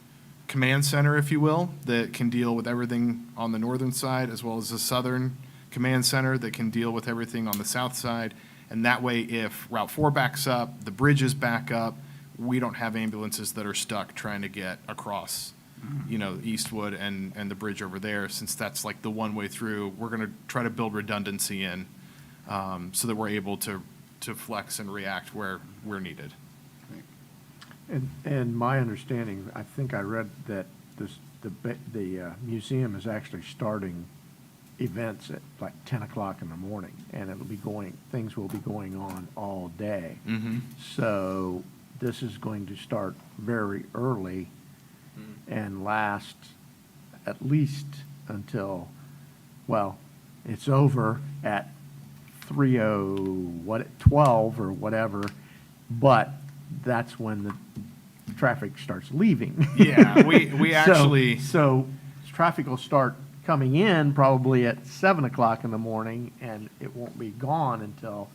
command center, if you will, that can deal with everything on the northern side, as well as a southern command center that can deal with everything on the south side. And that way, if Route 4 backs up, the bridges back up, we don't have ambulances that are stuck trying to get across, Eastwood and the bridge over there, since that's like the one way through. We're going to try to build redundancy in so that we're able to flex and react where we're needed. And my understanding, I think I read that the museum is actually starting events at like 10 o'clock in the morning, and things will be going on all day. Mm-hmm. So this is going to start very early and last at least until, it's over at 12 or whatever, but that's when the traffic starts leaving. Yeah, we actually. So traffic will start coming in probably at 7 o'clock in the morning, and it won't be gone until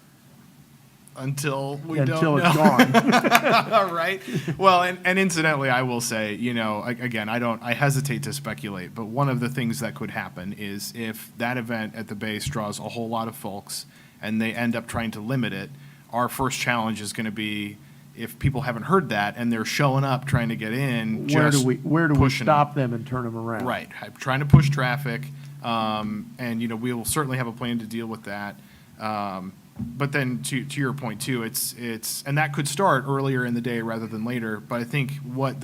Until don't know. it's gone. All right. Well, and incidentally, I will say, again, I hesitate to speculate, but one of the things that could happen is if that event at the base draws a whole lot of folks and they end up trying to limit it, our first challenge is going to be if people haven't heard that and they're showing up trying to get in, Where just do we pushing stop them and turn them around? Right, trying to push traffic, and we will certainly have a plan to deal with that. But then to your point too, it's and that could start earlier in the day rather than later. But I think what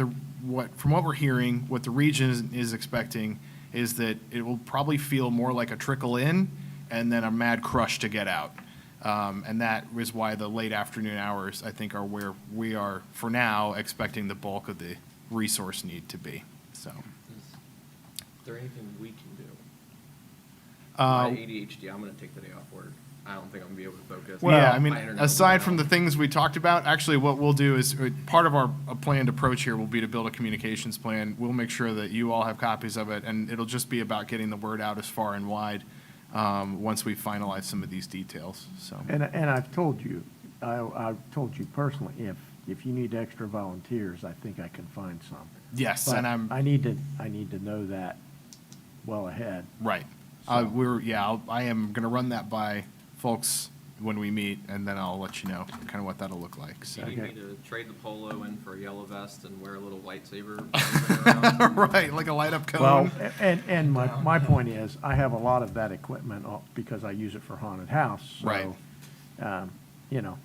from what we're hearing, what the region is expecting is that it will probably feel more like a trickle in and then a mad crush to get out. And that is why the late afternoon hours, I think, are where we are, for now, expecting the bulk of the resource need to be, so. Is there anything we can do? Uh, My ADHD, I'm gonna take the day off work. I don't think I'm gonna be able to focus. Yeah, I mean, My internet will aside go from the down. things we talked about, actually what we'll do is, part of our planned approach here will be to build a communications plan. We'll make sure that you all have copies of it, and it'll just be about getting the word out as far and wide, once we finalize some of these details, so. And I've told you, I've told you personally, if you need extra volunteers, I think I can find some. Yes, But and I need to know that well ahead. right. So- I am gonna run that by folks when we meet, and then I'll let you know kind of what that'll look like, Do so. you need me Okay. to trade the polo in for a yellow vest and wear a little lightsaber? around? Right, like a light up Well, cone. and my point is, I have a lot of that equipment because I use it for haunted house. So, Right. You know.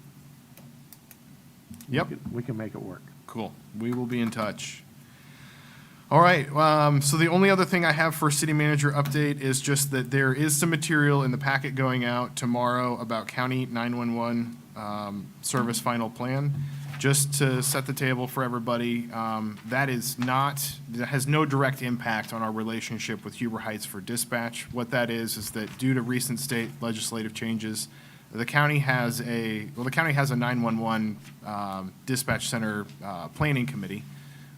Yep. We can make it work. Cool. We will be in touch. All right. So the only other thing I have for city manager update is just that there is some material in the packet going out tomorrow about county 911 service final plan. Just to set the table for everybody, that has no direct impact on our relationship with Huber Heights for dispatch. What that is that due to recent state legislative changes, the county has a 911 dispatch center planning committee.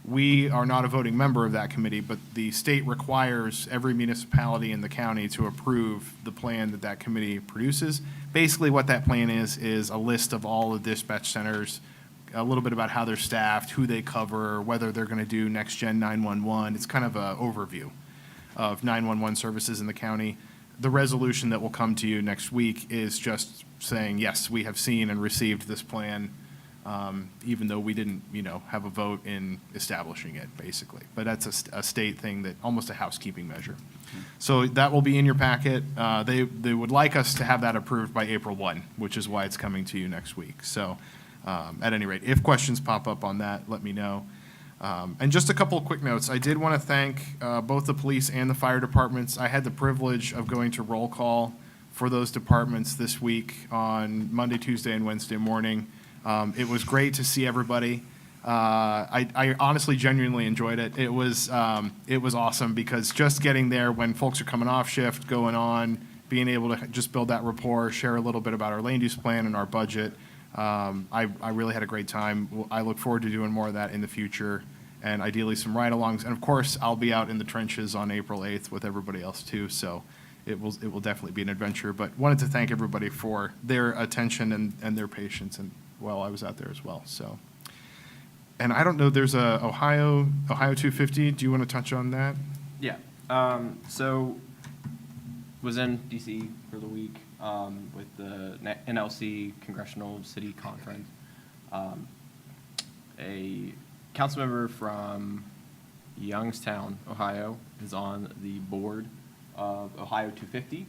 We are not a voting member of that committee, but the state requires every municipality in the county to approve the plan that that committee produces. Basically, what that plan is a list of all the dispatch centers, a little bit about how they're staffed, who they cover, whether they're going to do next-gen 911. It's kind of an overview of 911 services in the county. The resolution that will come to you next week is just saying, yes, we have seen and received this plan, even though we didn't, have a vote in establishing it, basically. But that's a state thing, that almost a housekeeping measure. So that will be in your packet. They would like us to have that approved by April 1, which is why it's coming to you next week. So at any rate, if questions pop up on that, let me know. And just a couple of quick notes. I did want to thank both the police and the fire departments. I had the privilege of going to roll call for those departments this week on Monday, Tuesday, and Wednesday morning. It was great to see everybody. I honestly, genuinely enjoyed it. It was awesome because just getting there when folks are coming off shift, going on, being able to just build that rapport, share a little bit about our land use plan and our budget. I really had a great time. I look forward to doing more of that in the future, and ideally some ride-alongs. And of course, I'll be out in the trenches on April 8th with everybody else too, so it will definitely be an adventure. But wanted to thank everybody for their attention and their patience, and while I was out there as well. So, and I don't know, there's a Ohio 250. Do you want to touch on that? Yeah, so was in DC for the week with the NLC Congressional City Conference. A council member from Youngstown, Ohio, is on the board of Ohio 250.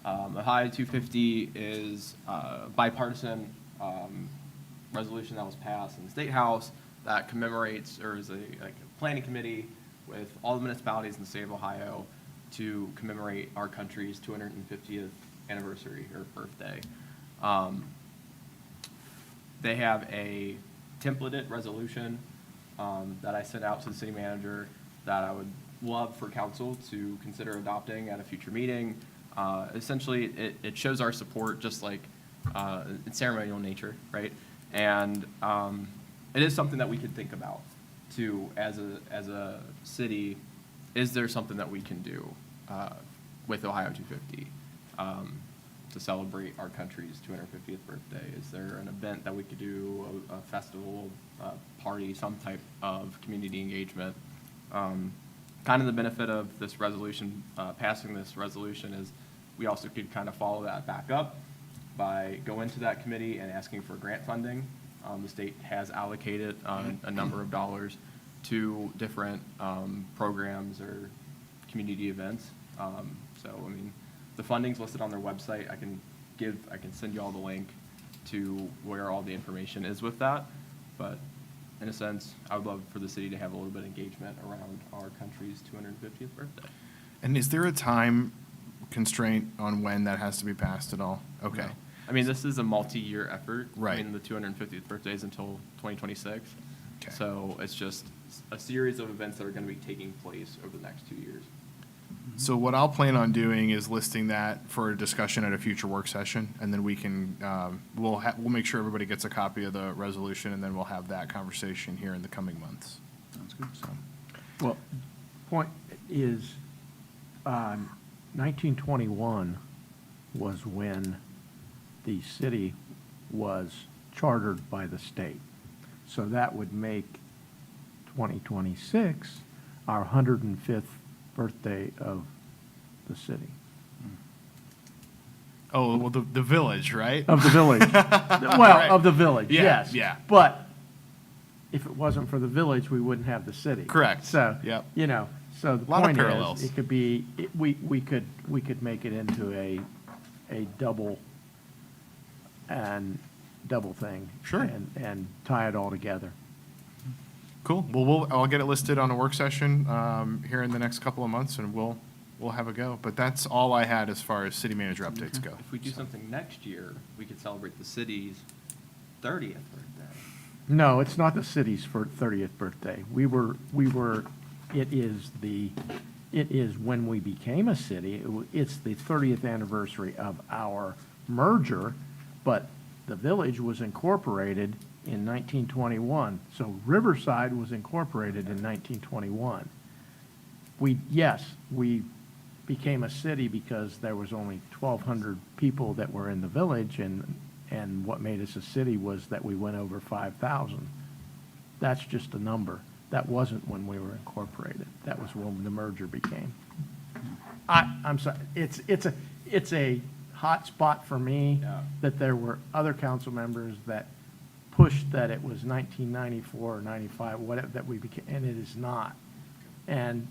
Ohio 250 is a bipartisan resolution that was passed in the State House that commemorates, or is a planning committee with all the municipalities in the state of Ohio to commemorate our country's 250th anniversary or birthday. They have a templated resolution that I sent out to the city manager that I would love for council to consider adopting at a future meeting. Essentially, it shows our support, just like in ceremonial nature, right? And it is something that we could think about too, as a city. Is there something that we can do with Ohio 250 to celebrate our country's 250th birthday? Is there an event that we could do, a festival, a party, some type of community engagement? Kind of the benefit of this resolution, passing this resolution, is we also could kind of follow that back up by going to that committee and asking for grant funding. The state has allocated a number of dollars to different programs or community events. So, I mean, the funding's listed on their website. I can send you all the link to where all the information is with that. But in a sense, I would love for the city to have a little bit of engagement around our country's 250th birthday. And is there a time constraint on when that has to be passed at all? Okay. No. I mean, this is a multi-year effort. Right. I mean, the 250th birthday is until 2026. Okay. So it's just a series of events that are going to be taking place over the next 2 years. So what I'll plan on doing is listing that for a discussion at a future work session, and then we can, we'll make sure everybody gets a copy of the resolution, and then we'll have that conversation here in the coming months. Sounds good. So, Well, point is, 1921 was when the city was chartered by the state. So that would make 2026 our 105th birthday of the city, oh, well, the village, right? of the village. Right. Well, of the village, Yeah, yes. yeah. But if it wasn't for the village, we wouldn't have the city. Correct. So, Yep. you know, so the Lot of point parallels. is, it could be, we could make it into a double thing. Sure. And tie it all together. Cool. Well, I'll get it listed on a work session here in the next couple of months, and we'll have a go. But that's all I had as far as city manager updates go. If we do something next year, we could celebrate the city's 30th birthday. No, it's not the city's 30th birthday. It is when we became a city. It's the 30th anniversary of our merger, but the village was incorporated in 1921. So Riverside was incorporated in 1921. We became a city because there was only 1,200 people that were in the village, and what made us a city was that we went over 5,000. That's just a number. That wasn't when we were incorporated. That was when the merger became. I'm sorry, it's a hot spot for me Yeah. that there were other council members that pushed that it was 1994 or 95, whatever, that we became, and it is not. And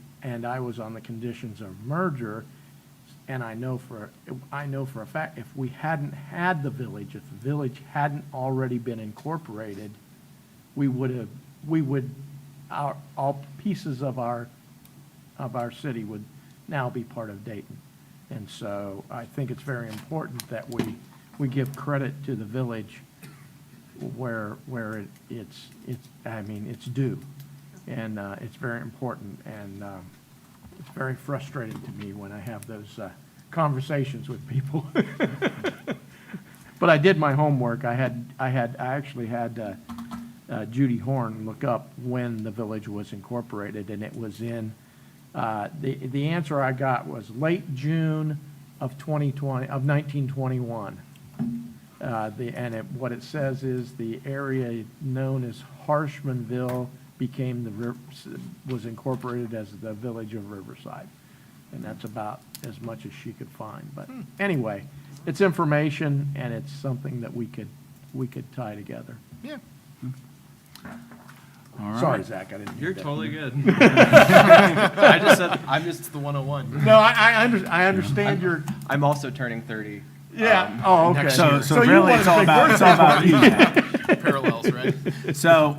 I was on the conditions of merger, and I know for a fact, if we hadn't had the village, if the village hadn't already been incorporated, all pieces of our city would now be part of Dayton. And so I think it's very important that we give credit to the village where it's due. And it's very important, and it's very frustrating to me when I have those conversations with people. But I did my homework. I actually had Judy Horn look up when the village was incorporated, and it was in, the answer I got was late June of 1921. What it says is the area known as Harshmanville was incorporated as the village of Riverside. And that's about as much as she could find. But anyway, it's information, and it's something that we could tie together. Yeah. All right. Sorry, Zach, I didn't. You're mean that. totally good. I just said, I'm just the 101. No, I understand your, I'm also turning 30. yeah, oh, okay. next So, year. so you really, want it's a all big about, it's birthday all about party. you, Zach. Parallels, right? So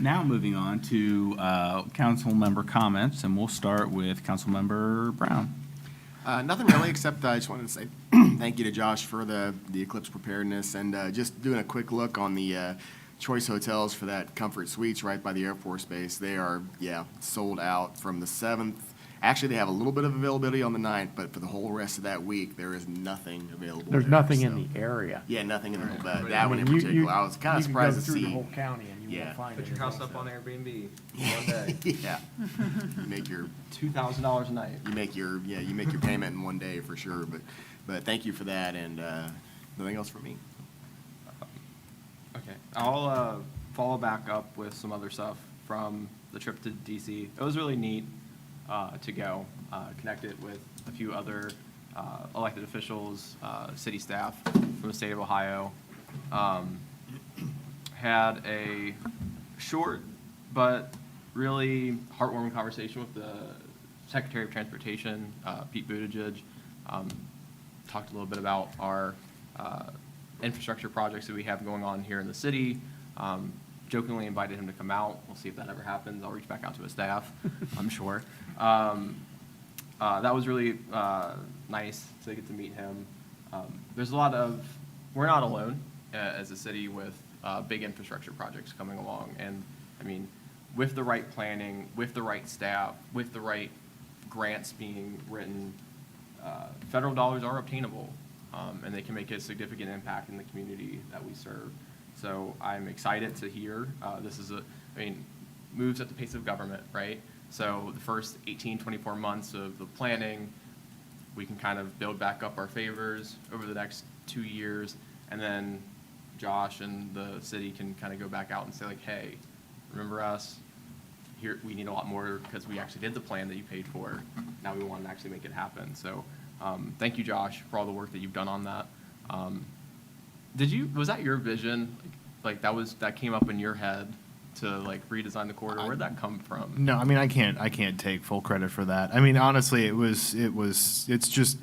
now moving on to council member comments, and we'll start with Councilmember Brown. Nothing really, except I just wanted to say thank you to Josh for the eclipse preparedness, and just doing a quick look on the Choice Hotels for that Comfort Suites right by the Air Force Base. They are, sold out from the 7th. Actually, they have a little bit of availability on the 9th, but for the whole rest of that week, there is nothing available. There's there, nothing so- in the area. Yeah, nothing in the, but I that one in mean, particular, I was kind of surprised to You can go through the see. whole county and you Yeah. won't find Put it. your house up on Airbnb one day. Yeah. You make your $2,000 a night. you make your payment in one day for sure. But thank you for that, and nothing else from me. Okay, I'll follow back up with some other stuff from the trip to DC. It was really neat to go, connected with a few other elected officials, city staff from the state of Ohio. Had a short but really heartwarming conversation with the Secretary of Transportation, Pete Buttigieg. Talked a little bit about our infrastructure projects that we have going on here in the city. jokingly invited him to come out. We'll see if that ever happens. I'll reach back out to his staff, I'm sure. That was really nice to get to meet him. There's a lot of, we're not alone as a city with big infrastructure projects coming along. And I mean, with the right planning, with the right staff, with the right grants being written, federal dollars are obtainable, and they can make a significant impact in the community that we serve. So I'm excited to hear, this is moves at the pace of government, right? So the first 18, 24 months of the planning, we can kind of build back up our favors over the next 2 years, and then Josh and the city can kind of go back out and say like, hey, remember us? Here, we need a lot more because we actually did the plan that you paid for. Now we want to actually make it happen. So thank you, Josh, for all the work that you've done on that. Was that your vision? Like that came up in your head to like redesign the corridor? Where'd that come from? No, I mean, I can't take full credit for that. I mean, honestly, it's just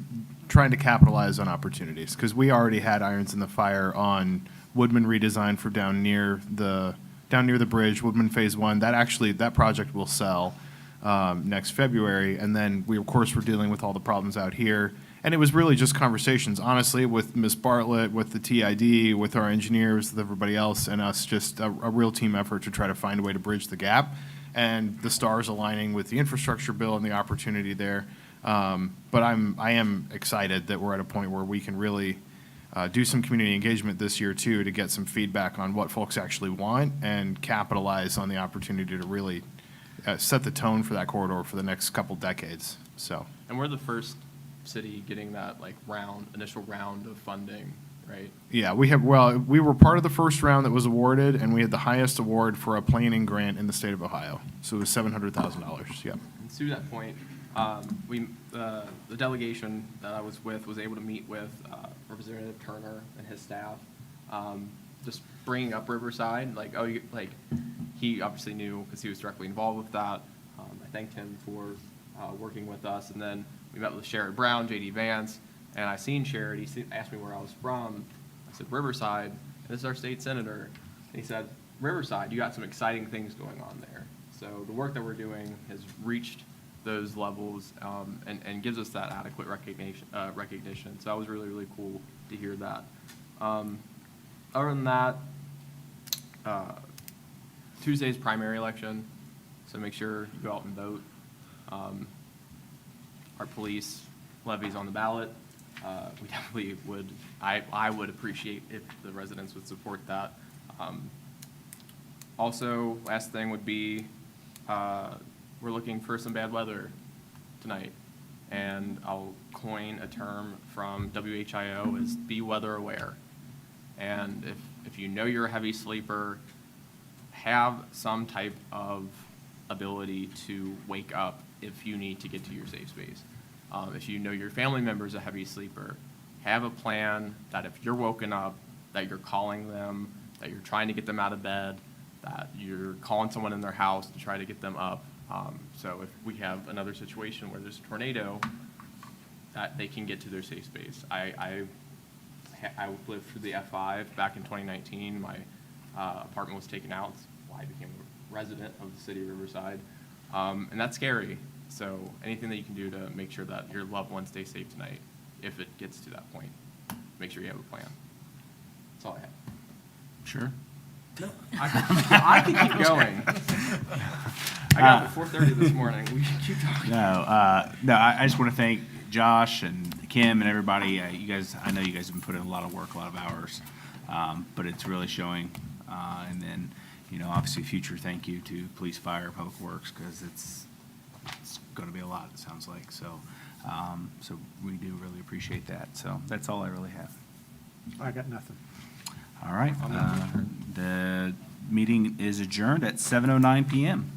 trying to capitalize on opportunities, because we already had irons in the fire on Woodman redesign for down near the bridge, Woodman Phase 1. That project will sell next February, and then we, of course, were dealing with all the problems out here. And it was really just conversations, honestly, with Ms. Bartlett, with the TID, with our engineers, with everybody else, and us, just a real team effort to try to find a way to bridge the gap. And the stars aligning with the infrastructure bill and the opportunity there. But I am excited that we're at a point where we can really do some community engagement this year, too, to get some feedback on what folks actually want and capitalize on the opportunity to really set the tone for that corridor for the next couple decades. So. And we're the first city getting that like initial round of funding, right? Yeah, we were part of the first round that was awarded, and we had the highest award for a planning grant in the state of Ohio. So it was $700,000, yep. And to that point, the delegation that I was with was able to meet with Representative Turner and his staff, just bringing up Riverside, he obviously knew because he was directly involved with that. I thanked him for working with us, and then we met with Sherrod Brown, J.D. Vance, and I seen Sherrod. He asked me where I was from. I said, Riverside, and this is our state senator. And he said, Riverside, you got some exciting things going on there. So the work that we're doing has reached those levels and gives us that adequate recognition. So that was really, really cool to hear that. Other than that, Tuesday's primary election, so make sure you go out and vote. Our police levy's on the ballot. We definitely would, I would appreciate if the residents would support that. Also, last thing would be, we're looking for some bad weather tonight. And I'll coin a term from WHIO as be weather aware. And if you know you're a heavy sleeper, have some type of ability to wake up if you need to get to your safe space. If you know your family member's a heavy sleeper, have a plan that if you're woken up, that you're calling them, that you're trying to get them out of bed, that you're calling someone in their house to try to get them up. So if we have another situation where there's a tornado, that they can get to their safe space. I lived through the F5 back in 2019. My apartment was taken out. That's why I became a resident of the city of Riverside. And that's scary. So anything that you can do to make sure that your loved ones stay safe tonight, if it gets to that point, make sure you have a plan. That's all I have. Sure. I can keep going. I got up at 4:30 this morning. We can keep talking. No, I just want to thank Josh and Kim and everybody. You guys, I know you guys have been putting in a lot of work, a lot of hours, but it's really showing. And then, obviously, future thank you to Police, Fire, Public Works, because it's going to be a lot, it sounds like. So, so we do really appreciate that. So that's all I really have. I got nothing. All right. The meeting is adjourned at 7:09 p.m.